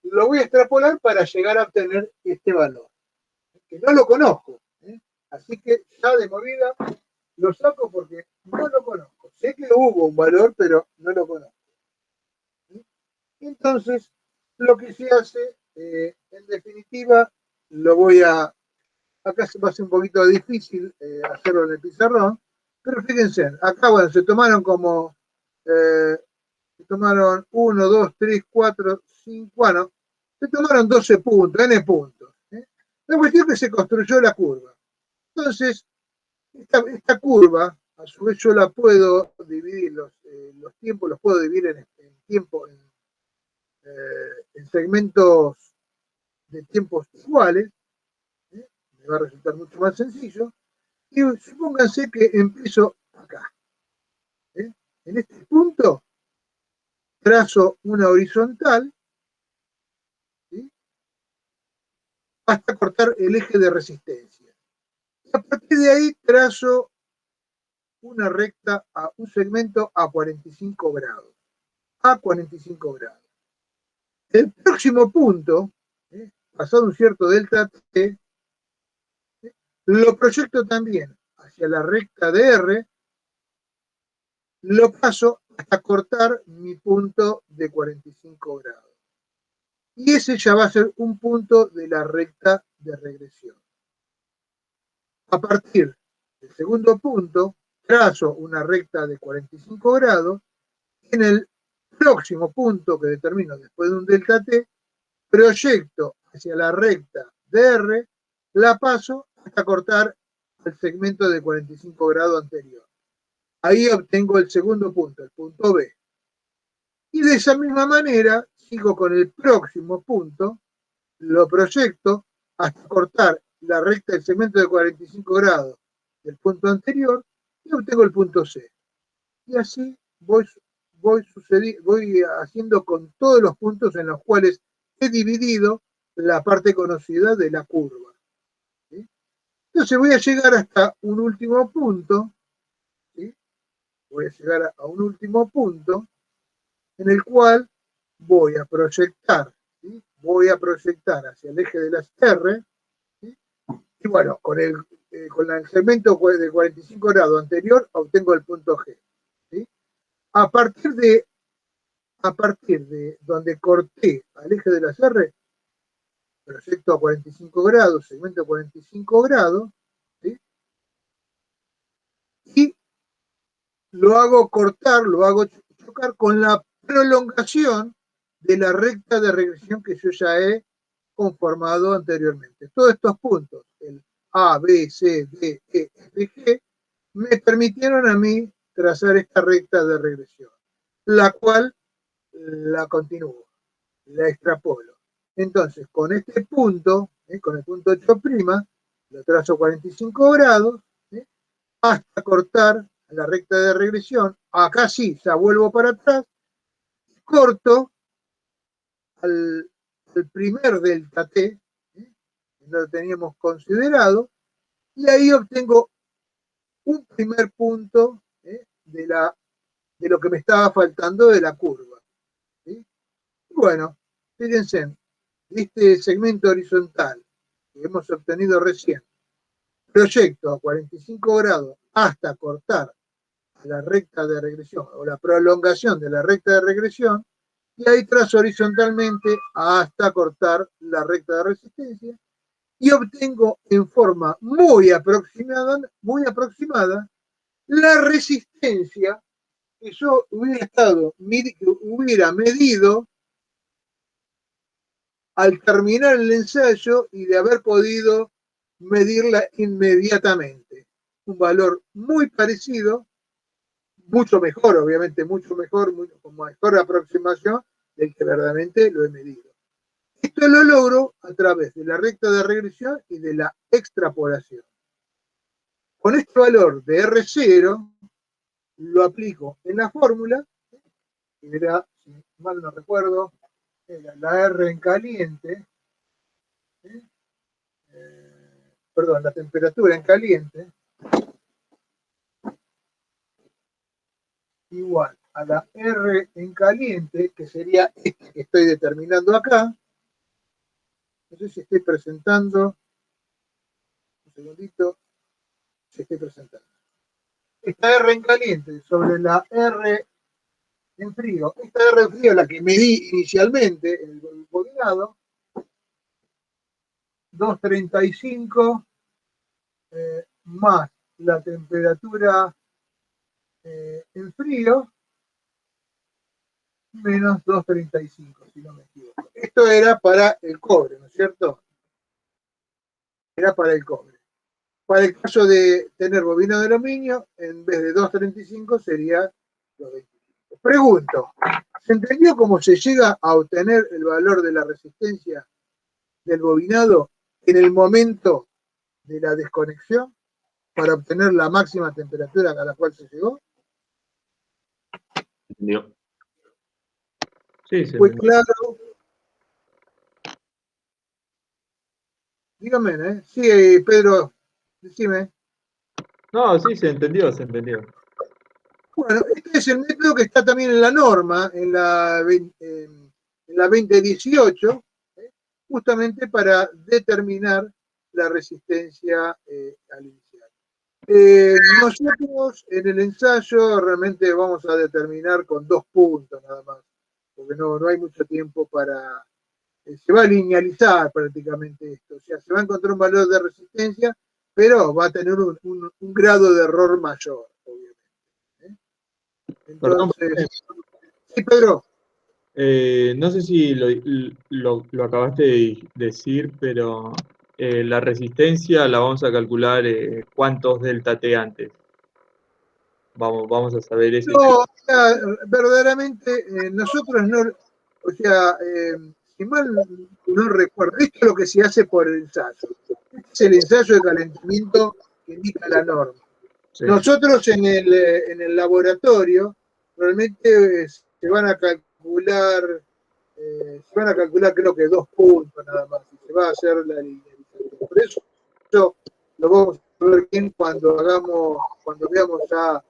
lo voy a extrapolar para llegar a obtener este valor, que no lo conozco. Así que ya de movida lo saco porque no lo conozco. Sé que hubo un valor, pero no lo conozco. Entonces, lo que se hace, en definitiva, lo voy a... Acá se va a hacer un poquito difícil hacerlo en el pizarrón, pero fíjense, acá bueno, se tomaron 1, 2, 3, 4, 5, bueno, se tomaron 12 puntos, n puntos. La cuestión es que se construyó la curva. Entonces, esta curva, a su vez yo la puedo dividir, los tiempos los puedo dividir en tiempo, en segmentos de tiempos iguales, me va a resultar mucho más sencillo, y supónganse que empiezo acá. En este punto trazo una horizontal hasta cortar el eje de resistencia. Y a partir de ahí trazo una recta a un segmento a 45 grados. A 45 grados. El próximo punto, pasado un cierto delta T, lo proyecto también hacia la recta de R, lo paso hasta cortar mi punto de 45 grados. Y ese ya va a ser un punto de la recta de regresión. A partir del segundo punto, trazo una recta de 45 grados. En el próximo punto que determino después de un delta T, proyecto hacia la recta de R, la paso hasta cortar el segmento de 45 grados anterior. Ahí obtengo el segundo punto, el punto B. Y de esa misma manera, sigo con el próximo punto, lo proyecto hasta cortar la recta del segmento de 45 grados del punto anterior y obtengo el punto C. Y así voy haciendo con todos los puntos en los cuales he dividido la parte conocida de la curva. ¿Sí? Entonces voy a llegar hasta un último punto, ¿sí? Voy a llegar a un último punto en el cual voy a proyectar, ¿sí? Voy a proyectar hacia el eje de las R, ¿sí? Y bueno, con el segmento de 45 grados anterior obtengo el punto G. ¿Sí? A partir de donde corté al eje de las R, proyecto a 45 grados, segmento a 45 grados, ¿sí? Y lo hago cortar, lo hago chocar con la prolongación de la recta de regresión que yo ya he conformado anteriormente. Todos estos puntos, el A, B, C, D, E, F, G, me permitieron a mí trazar esta recta de regresión, la cual la continúo, la extrapolo. Entonces, con este punto, con el punto 8', lo trazo 45 grados, hasta cortar la recta de regresión. Acá sí, ya vuelvo para atrás, corto al primer delta T, que no lo teníamos considerado, y ahí obtengo un primer punto de lo que me estaba faltando de la curva. ¿Sí? Y bueno, fíjense, este segmento horizontal que hemos obtenido recién, proyecto a 45 grados hasta cortar la recta de regresión o la prolongación de la recta de regresión, y ahí trazo horizontalmente hasta cortar la recta de resistencia y obtengo en forma muy aproximada la resistencia que yo hubiera medido al terminar el ensayo y de haber podido medirla inmediatamente. Un valor muy parecido, mucho mejor, obviamente, mucho mejor, con mejor aproximación del que verdaderamente lo he medido. Esto lo logro a través de la recta de regresión y de la extrapolación. Con este valor de R0 lo aplico en la fórmula, que era, si mal no recuerdo, era la R en caliente, perdón, la temperatura en caliente, igual a la R en caliente, que sería esta que estoy determinando acá. No sé si estoy presentando, un segundito, si estoy presentando. Esta R en caliente sobre la R en frío, esta R en frío, la que medí inicialmente en el bobinado, 235 más la temperatura en frío, menos 235, si no me equivoco. Esto era para el cobre, ¿no es cierto? Era para el cobre. Para el caso de tener bobina de aluminio, en vez de 235 sería 225. Pregunto, ¿se entendió cómo se llega a obtener el valor de la resistencia del bobinado en el momento de la desconexión para obtener la máxima temperatura a la cual se llegó? ¿Entendió? Sí, ¿Fue claro? Dígame, ¿eh? Sí, Pedro, decime. No, sí, se entendió, se entendió. Bueno, este es el método que está también en la norma, en la 2018, justamente para determinar la resistencia al inicial. Nosotros en el ensayo realmente vamos a determinar con 2 puntos nada más, porque no hay mucho tiempo para... se va a linealizar prácticamente esto, o sea, se va a encontrar un valor de resistencia, pero va a tener un grado de error mayor, obviamente. Perdón, Entonces, sí, Pedro. no sé si lo acabaste de decir, pero la resistencia la vamos a calcular cuántos delta T antes. Vamos a saber eso. No, o sea, verdaderamente nosotros no, o sea, si mal no recuerdo, esto es lo que se hace por el ensayo. Este es el ensayo de calentamiento que indica la norma. Sí. Nosotros en el laboratorio realmente se van a calcular creo que 2 puntos nada más, y se va a hacer la linealización. Por eso lo vamos a ver bien cuando veamos ya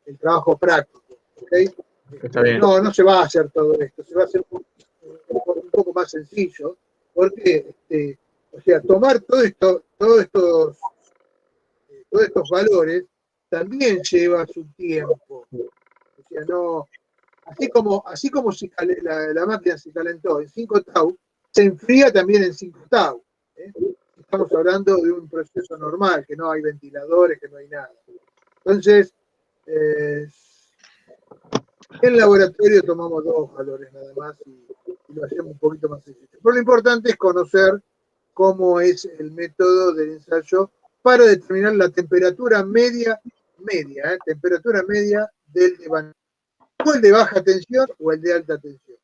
el trabajo práctico. ¿Okay? Está bien. No se va a hacer todo esto, se va a hacer un poco más sencillo, porque o sea, tomar todos estos valores también lleva su tiempo. O sea, no, así como si la máquina se calentó en 5 tau, se enfría también en 5 tau. Estamos hablando de un proceso normal, que no hay ventiladores, que no hay nada. Entonces, en laboratorio tomamos 2 valores nada más y lo hacemos un poquito más sencillo. Pero lo importante es conocer cómo es el método del ensayo para determinar la temperatura media, temperatura media del devanado. O el de baja tensión o el de alta tensión.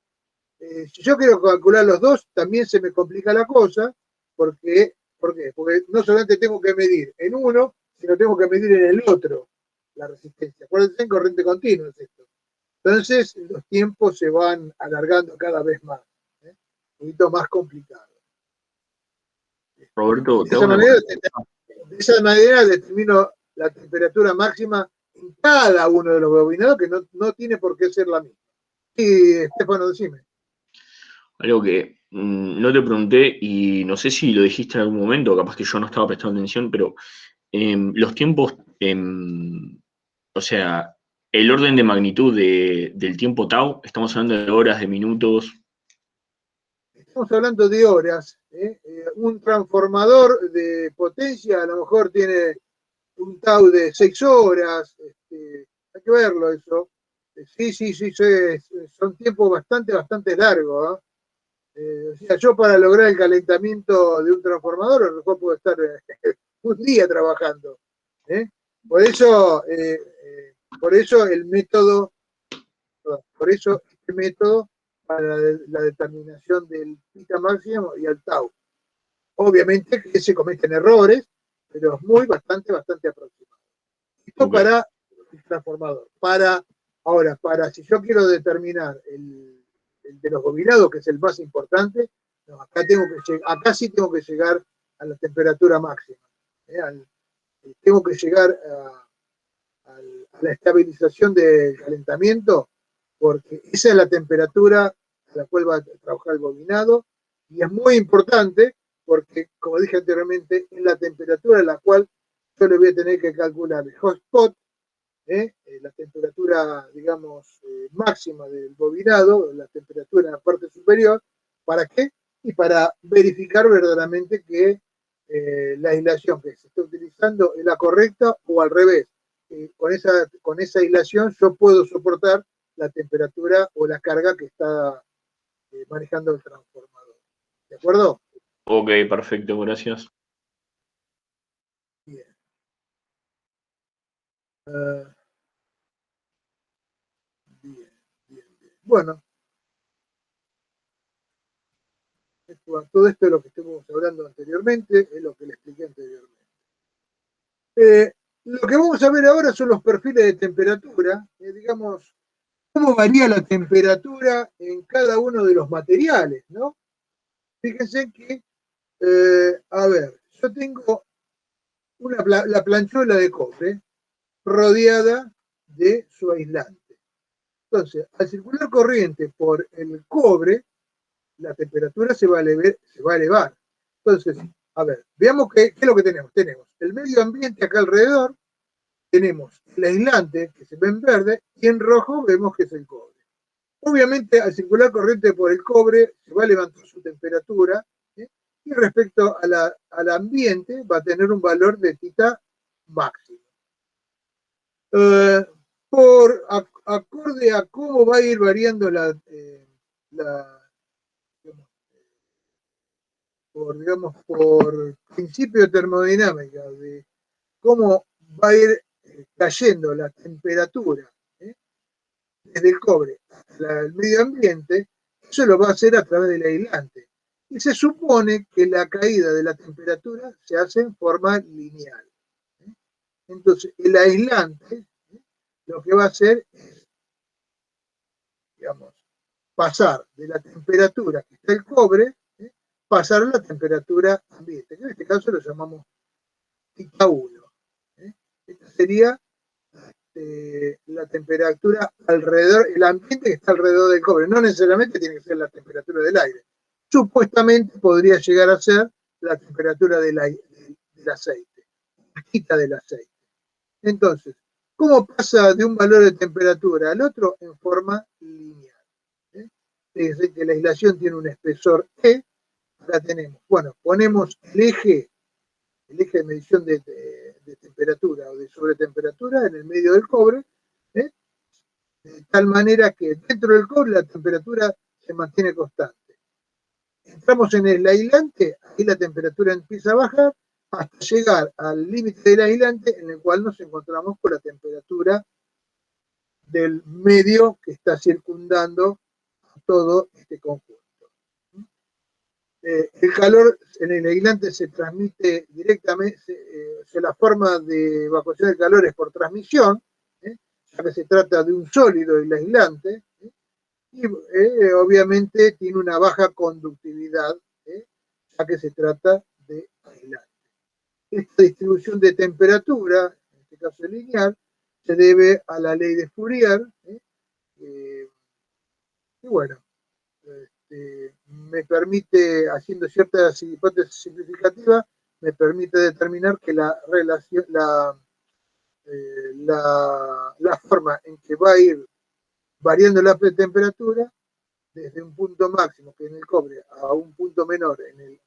Si yo quiero calcular los dos, también se me complica la cosa, ¿por qué? Porque no solamente tengo que medir en uno, sino tengo que medir en el otro la resistencia. Acuérdense, en corriente continua es esto. Entonces, los tiempos se van alargando cada vez más. Un poquito más complicado. Roberto, De esa manera determino la temperatura máxima en cada uno de los bobinados, que no tiene por qué ser la misma. Sí, Estefano, decime. algo que no te pregunté y no sé si lo dijiste en algún momento, capaz que yo no estaba prestando atención, pero los tiempos, o sea, el orden de magnitud del tiempo tau, estamos hablando de horas, de minutos. Estamos hablando de horas. Un transformador de potencia a lo mejor tiene un tau de 6 horas. Hay que verlo eso. Sí, son tiempos bastante largos. O sea, yo para lograr el calentamiento de un transformador, a lo mejor puedo estar un día trabajando. Por eso el método, este método para la determinación del pita máximo y al tau. Obviamente que se cometen errores, pero es bastante aproximado. Esto para el transformador. Ahora, si yo quiero determinar el de los bobinados, que es el más importante, no, acá sí tengo que llegar a la temperatura máxima. Tengo que llegar a la estabilización del calentamiento, porque esa es la temperatura a la cual va a trabajar el bobinado, y es muy importante porque, como dije anteriormente, es la temperatura a la cual yo le voy a tener que calcular el hotspot, la temperatura, digamos, máxima del bobinado, la temperatura en la parte superior. ¿Para qué? Y para verificar verdaderamente que la aislación que se está utilizando es la correcta o al revés. Con esa aislación yo puedo soportar la temperatura o la carga que está manejando el transformador. ¿De acuerdo? Ok, perfecto, gracias. Bien. Bien. Bueno, todo esto es lo que estuvimos hablando anteriormente, es lo que le expliqué anteriormente. Lo que vamos a ver ahora son los perfiles de temperatura, digamos, cómo varía la temperatura en cada uno de los materiales, ¿no? Fíjense que A ver, yo tengo la planchuela de cobre rodeada de su aislante. Entonces, al circular corriente por el cobre, la temperatura se va a elevar. Entonces, a ver, veamos qué es lo que tenemos. Tenemos el medio ambiente acá alrededor, tenemos el aislante que se ve en verde y en rojo vemos que es el cobre. Obviamente, al circular corriente por el cobre se va a levantar su temperatura, ¿sí? Y respecto al ambiente va a tener un valor de tita máximo. Acorde a cómo va a ir variando por principio de termodinámica, de cómo va a ir cayendo la temperatura desde el cobre hasta el medio ambiente, eso lo va a hacer a través del aislante. Y se supone que la caída de la temperatura se hace en forma lineal. Entonces, el aislante lo que va a hacer es, digamos, pasar de la temperatura que está el cobre, pasar a la temperatura ambiente, que en este caso lo llamamos tita 1. Esta sería la temperatura alrededor, el ambiente que está alrededor del cobre. No necesariamente tiene que ser la temperatura del aire. Supuestamente podría llegar a ser la temperatura del aceite, la tita del aceite. Entonces, ¿cómo pasa de un valor de temperatura al otro? En forma lineal. Fíjense que la aislación tiene un espesor E. Acá tenemos, bueno, ponemos el eje de medición de temperatura o de sobretemperatura en el medio del cobre, de tal manera que dentro del cobre la temperatura se mantiene constante. Entramos en el aislante, ahí la temperatura empieza a bajar hasta llegar al límite del aislante, en el cual nos encontramos con la temperatura del medio que está circundando a todo este conjunto. El calor en el aislante se transmite directamente, la forma de evacuación del calor es por transmisión, ya que se trata de un sólido el aislante, y obviamente tiene una baja conductividad, ya que se trata de aislante. Esta distribución de temperatura, en este caso lineal, se debe a la ley de Fourier, y bueno, me permite, haciendo ciertas hipótesis simplificativas, me permite determinar que la relación, la forma en que va a ir variando la temperatura desde un punto máximo, que en el cobre, a un punto menor en el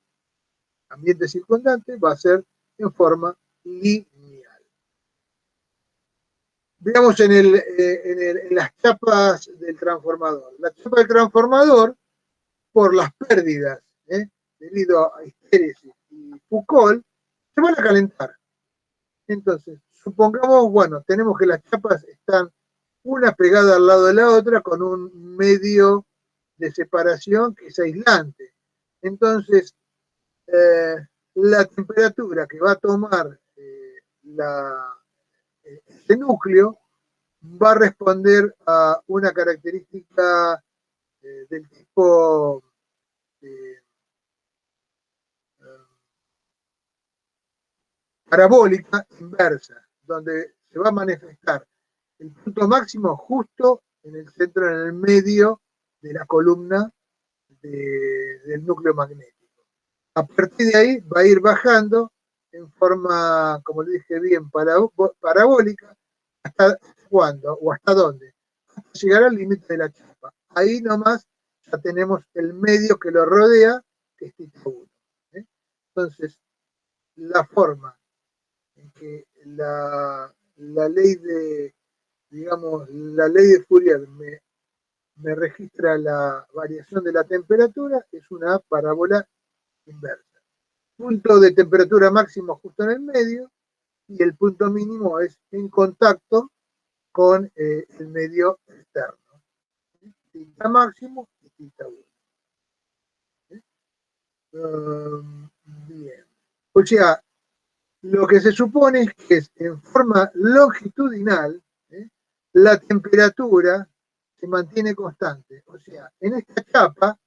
ambiente circundante, va a ser en forma lineal. Veamos en las chapas del transformador. La chapa del transformador, por las pérdidas debido a histéresis y Foucault, se van a calentar. Entonces, supongamos, bueno, tenemos que las chapas están una pegada al lado de la otra con un medio de separación que es aislante. Entonces, la temperatura que va a tomar este núcleo va a responder a una característica del tipo parabólica inversa, donde se va a manifestar el punto máximo justo en el centro, en el medio de la columna del núcleo magnético. A partir de ahí va a ir bajando en forma, como le dije bien, parabólica. ¿Hasta cuándo o hasta dónde? Hasta llegar al límite de la chapa. Ahí nomás ya tenemos el medio que lo rodea, que es tita 1. Entonces, la forma en que la ley de, digamos, la ley de Fourier me registra la variación de la temperatura es una parábola inversa. Punto de temperatura máximo justo en el medio y el punto mínimo es en contacto con el medio externo. Tita máximo y tita 1. Bien. O sea, lo que se supone es que en forma longitudinal la temperatura se mantiene constante. O sea, en esta chapa,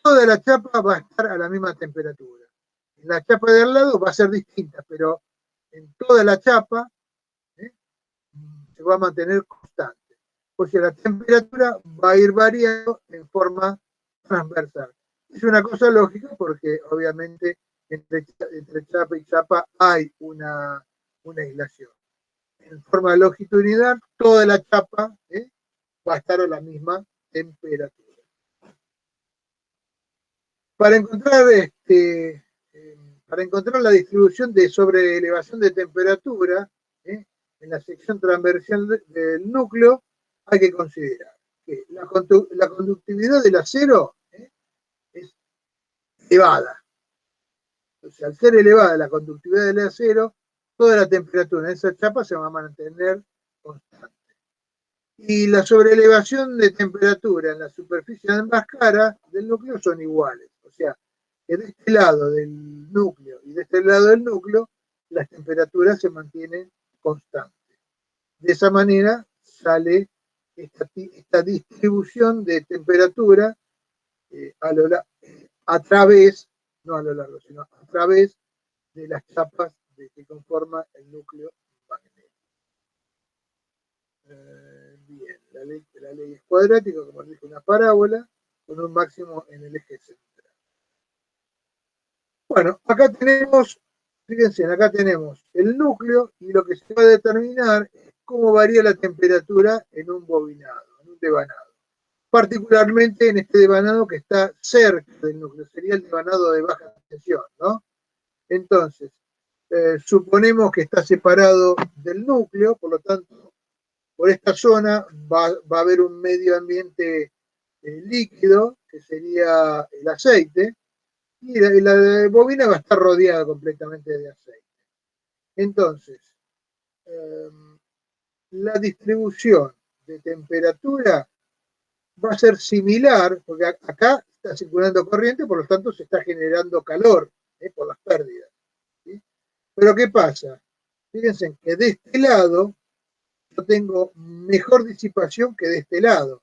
toda la chapa va a estar a la misma temperatura. en la chapa de al lado va a ser distinta, pero en toda la chapa se va a mantener constante. O sea, la temperatura va a ir variando en forma transversal. Es una cosa lógica porque obviamente entre chapa y chapa hay una aislación. En forma longitudinal, toda la chapa va a estar a la misma temperatura. Para encontrar la distribución de sobreelevación de temperatura en la sección transversal del núcleo, hay que considerar que la conductividad del acero es elevada. O sea, al ser elevada la conductividad del acero, toda la temperatura en esa chapa se va a mantener constante. Y la sobreelevación de temperatura en la superficie de ambas caras del núcleo son iguales. O sea, que de este lado del núcleo y de este lado del núcleo, las temperaturas se mantienen constantes. De esa manera sale esta distribución de temperatura a través, no a lo largo, sino a través de las chapas que conforman el núcleo magnético. Bien, la ley es cuadrática, como dije, una parábola con un máximo en el eje central. Bueno, acá tenemos, fíjense, acá tenemos el núcleo y lo que se va a determinar es cómo varía la temperatura en un bobinado, en un devanado. Particularmente en este devanado que está cerca del núcleo, sería el devanado de baja tensión, ¿no? Entonces, suponemos que está separado del núcleo, por lo tanto, por esta zona va a haber un medio ambiente líquido, que sería el aceite, y la bobina va a estar rodeada completamente de aceite. Entonces, la distribución de temperatura va a ser similar, porque acá está circulando corriente, por lo tanto se está generando calor por las pérdidas. ¿Sí? Pero ¿qué pasa? Fíjense que de este lado yo tengo mejor disipación que de este lado.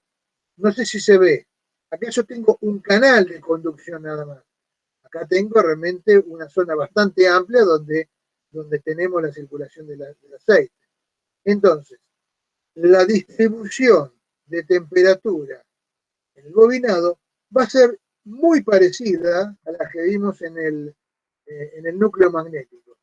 No sé si se ve. Acá yo tengo un canal de conducción nada más. Acá tengo realmente una zona bastante amplia donde tenemos la circulación del aceite. Entonces, la distribución de temperatura en el bobinado va a ser muy parecida a la que vimos en el núcleo magnético.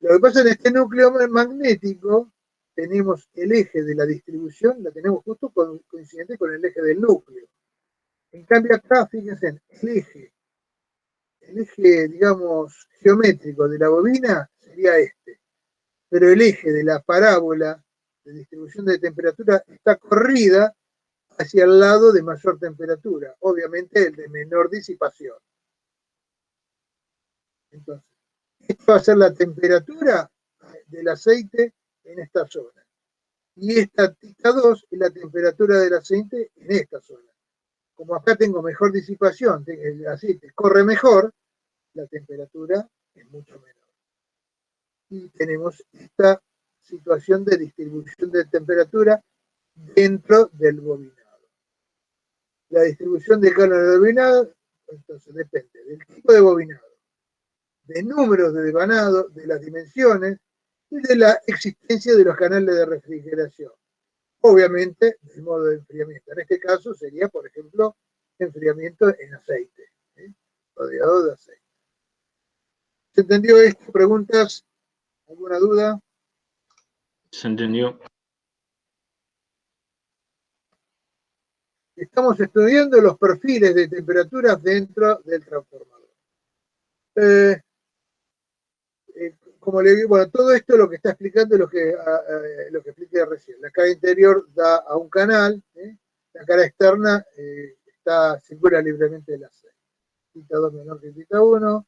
Lo que pasa en este núcleo magnético, tenemos el eje de la distribución, la tenemos justo coincidente con el eje del núcleo. En cambio acá, fíjense, el eje, digamos, geométrico de la bobina sería este, pero el eje de la parábola de distribución de temperatura está corrida hacia el lado de mayor temperatura, obviamente el de menor disipación. Entonces, esto va a ser la temperatura del aceite en esta zona. Y esta θ2 es la temperatura del aceite en esta zona. Como acá tengo mejor disipación, el aceite corre mejor, la temperatura es mucho menor. Y tenemos esta situación de distribución de temperatura dentro del bobinado. La distribución de calor del bobinado, entonces depende del tipo de bobinado, de números de devanado, de las dimensiones y de la existencia de los canales de refrigeración. Obviamente, del modo de enfriamiento. En este caso sería, por ejemplo, enfriamiento en aceite, rodeado de aceite. ¿Se entendió esto? ¿Preguntas? ¿Alguna duda? Se entendió. Estamos estudiando los perfiles de temperaturas dentro del transformador. Como le digo, bueno, todo esto lo que está explicando es lo que expliqué recién. La cara interior da a un canal, la cara externa circula libremente el aceite. θ2 menor que θ1,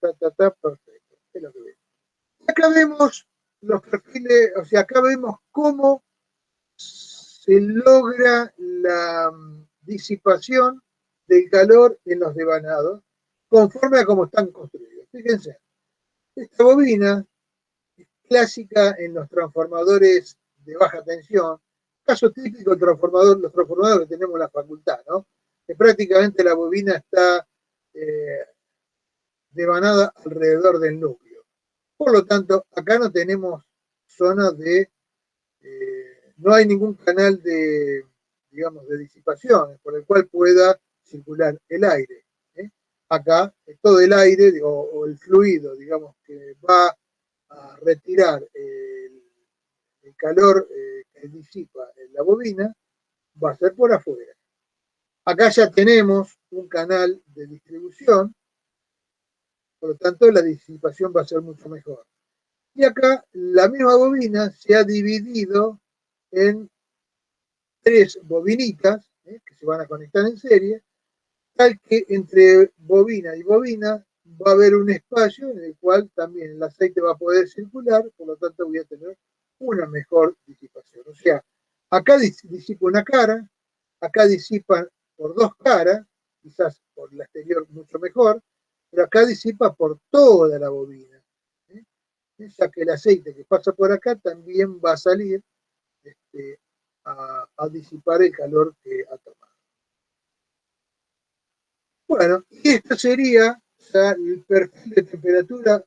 perfecto. Es lo que vemos. Acá vemos los perfiles, o sea, acá vemos cómo se logra la disipación del calor en los devanados conforme a cómo están construidos. Fíjense. Esta bobina es clásica en los transformadores de baja tensión, caso típico los transformadores que tenemos en la facultad, ¿no? Que prácticamente la bobina está devanada alrededor del núcleo. Por lo tanto, acá no tenemos zonas de, no hay ningún canal de, digamos, de disipación por el cual pueda circular el aire. Acá todo el aire o el fluido, digamos, que va a retirar el calor que disipa en la bobina, va a ser por afuera. Acá ya tenemos un canal de distribución, por lo tanto la disipación va a ser mucho mejor. Y acá la misma bobina se ha dividido en 3 bobinitas que se van a conectar en serie, tal que entre bobina y bobina va a haber un espacio en el cual también el aceite va a poder circular, por lo tanto voy a tener una mejor disipación. O sea, acá disipa una cara, acá disipa por 2 caras, quizás por la exterior mucho mejor, pero acá disipa por toda la bobina. Ya que el aceite que pasa por acá también va a salir a disipar el calor que ha tomado. Bueno, y esto sería ya el perfil de temperatura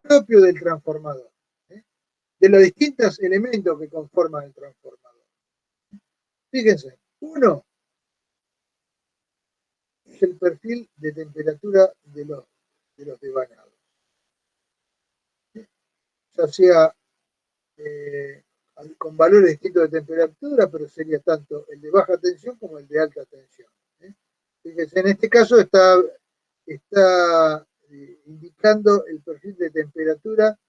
propio del transformador, de los distintos elementos que conforman el transformador. Fíjense, uno es el perfil de temperatura de los devanados. Ya sea con valores distintos de temperatura, pero sería tanto el de baja tensión como el de alta tensión. Fíjense, en este caso está indicando el perfil de temperatura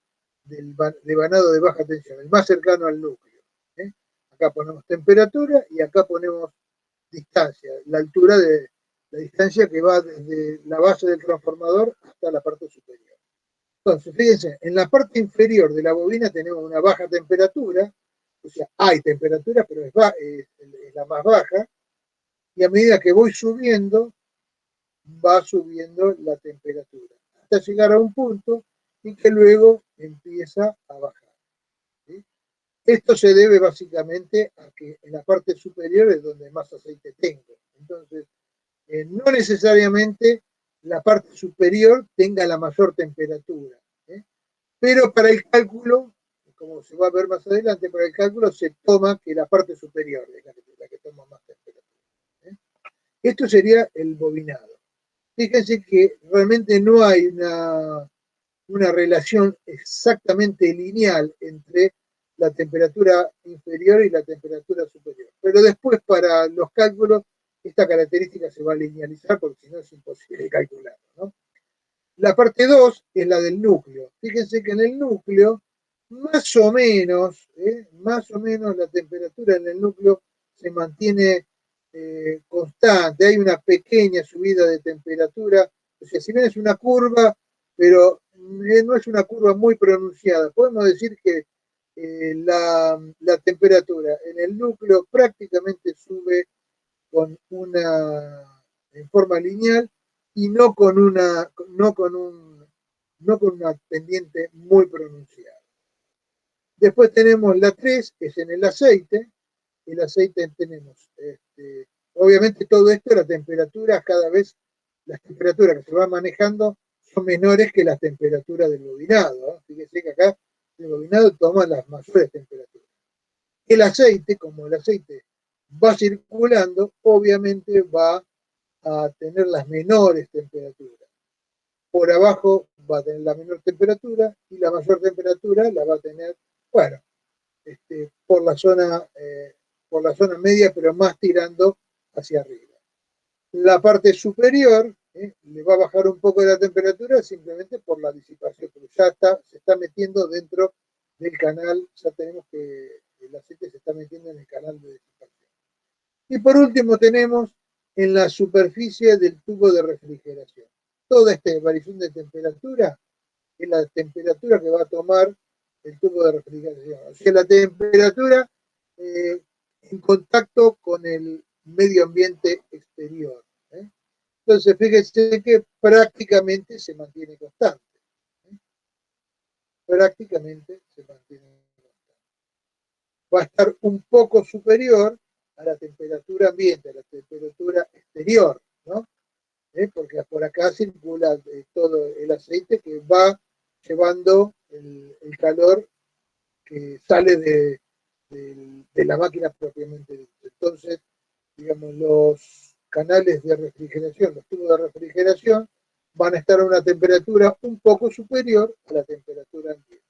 del devanado de baja tensión, el más cercano al núcleo. Acá ponemos temperatura y acá ponemos distancia, la altura de la distancia que va desde la base del transformador hasta la parte superior. Entonces, fíjense, en la parte inferior de la bobina tenemos una baja temperatura, o sea, hay temperatura, pero es la más baja, y a medida que voy subiendo, va subiendo la temperatura, hasta llegar a un punto en que luego empieza a bajar. ¿Sí? Esto se debe básicamente a que en la parte superior es donde más aceite tengo. Entonces, no necesariamente la parte superior tenga la mayor temperatura, pero para el cálculo, como se va a ver más adelante, para el cálculo se toma que la parte superior es la que toma más temperatura. Esto sería el bobinado. Fíjense que realmente no hay una relación exactamente lineal entre la temperatura inferior y la temperatura superior. Pero después para los cálculos esta característica se va a linealizar porque si no es imposible calcularlo, ¿no? La parte 2 es la del núcleo. Fíjense que en el núcleo más o menos la temperatura en el núcleo se mantiene constante, hay una pequeña subida de temperatura, o sea, si bien es una curva, pero no es una curva muy pronunciada. Podemos decir que la temperatura en el núcleo prácticamente sube en forma lineal y no con una pendiente muy pronunciada. Después tenemos la 3, que es en el aceite. El aceite tenemos, obviamente todo esto, la temperatura cada vez, las temperaturas que se van manejando son menores que las temperaturas del bobinado. Fíjense que acá el bobinado toma las mayores temperaturas. El aceite, como el aceite va circulando, obviamente va a tener las menores temperaturas. Por abajo va a tener la menor temperatura y la mayor temperatura la va a tener, bueno, por la zona media, pero más tirando hacia arriba. La parte superior le va a bajar un poco de la temperatura simplemente por la disipación, pero ya se está metiendo dentro del canal, ya tenemos que el aceite se está metiendo en el canal de disipación. Y por último tenemos en la superficie del tubo de refrigeración. Toda esta variación de temperatura es la temperatura que va a tomar el tubo de refrigeración. O sea, la temperatura en contacto con el medio ambiente exterior. Entonces, fíjense que prácticamente se mantiene constante. Prácticamente se mantiene constante. Va a estar un poco superior a la temperatura ambiente, a la temperatura exterior, ¿no? porque por acá circula todo el aceite que va llevando el calor que sale de la máquina propiamente dicha. Entonces, digamos, los canales de refrigeración, los tubos de refrigeración, van a estar a una temperatura un poco superior a la temperatura ambiente.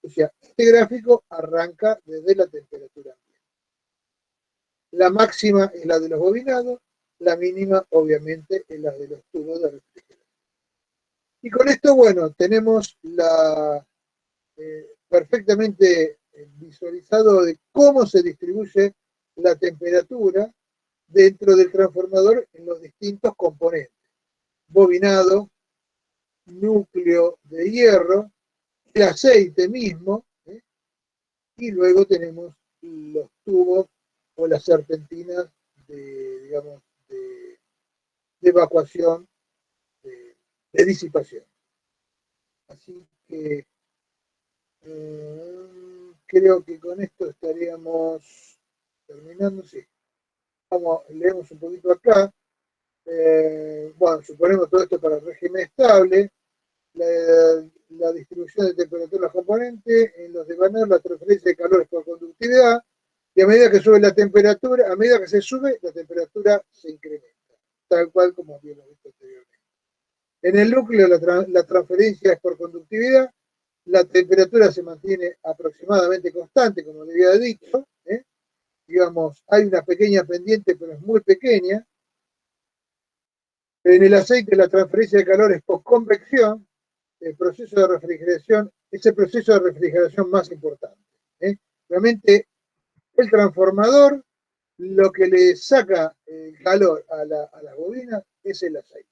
O sea, este gráfico arranca desde la temperatura ambiente. La máxima es la de los bobinados, la mínima, obviamente, es la de los tubos de refrigeración. Y con esto, bueno, tenemos perfectamente visualizado de cómo se distribuye la temperatura dentro del transformador en los distintos componentes. Bobinado, núcleo de hierro, el aceite mismo, y luego tenemos los tubos o las serpentinas digamos, de evacuación, de disipación. Así que creo que con esto estaríamos terminando. Sí. Leemos un poquito acá. Bueno, suponemos todo esto para el régimen estable. La distribución de temperatura de los componentes, en los de Banner la transferencia de calor es por conductividad, y a medida que sube la temperatura, a medida que se sube, la temperatura se incrementa, tal cual como habíamos visto anteriormente. En el núcleo la transferencia es por conductividad, la temperatura se mantiene aproximadamente constante, como le había dicho, digamos, hay una pequeña pendiente, pero es muy pequeña. En el aceite la transferencia de calor es por convección, el proceso de refrigeración es el proceso de refrigeración más importante. Realmente el transformador, lo que le saca el calor a las bobinas es el aceite.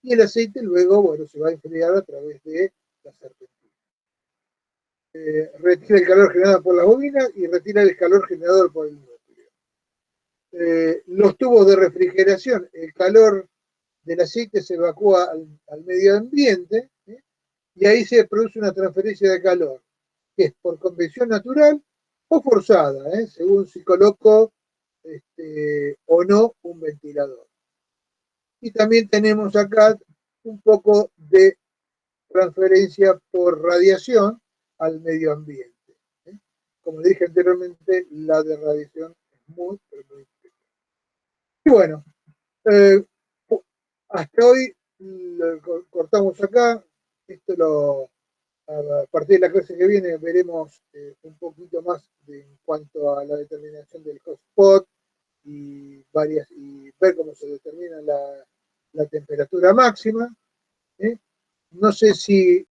Y el aceite luego, bueno, se va a enfriar a través de la serpentina. Retira el calor generado por las bobinas y retira el calor generado por el núcleo. Los tubos de refrigeración, el calor del aceite se evacúa al medio ambiente, y ahí se produce una transferencia de calor, que es por convección natural o forzada, según si coloco o no un ventilador. Y también tenemos acá un poco de transferencia por radiación al medio ambiente. Como dije anteriormente, la de radiación es muy, pero muy pequeña. Y bueno, hasta hoy cortamos acá. Esto a partir de la clase que viene veremos un poquito más en cuanto a la determinación del hotspot y ver cómo se determina la temperatura máxima. No sé si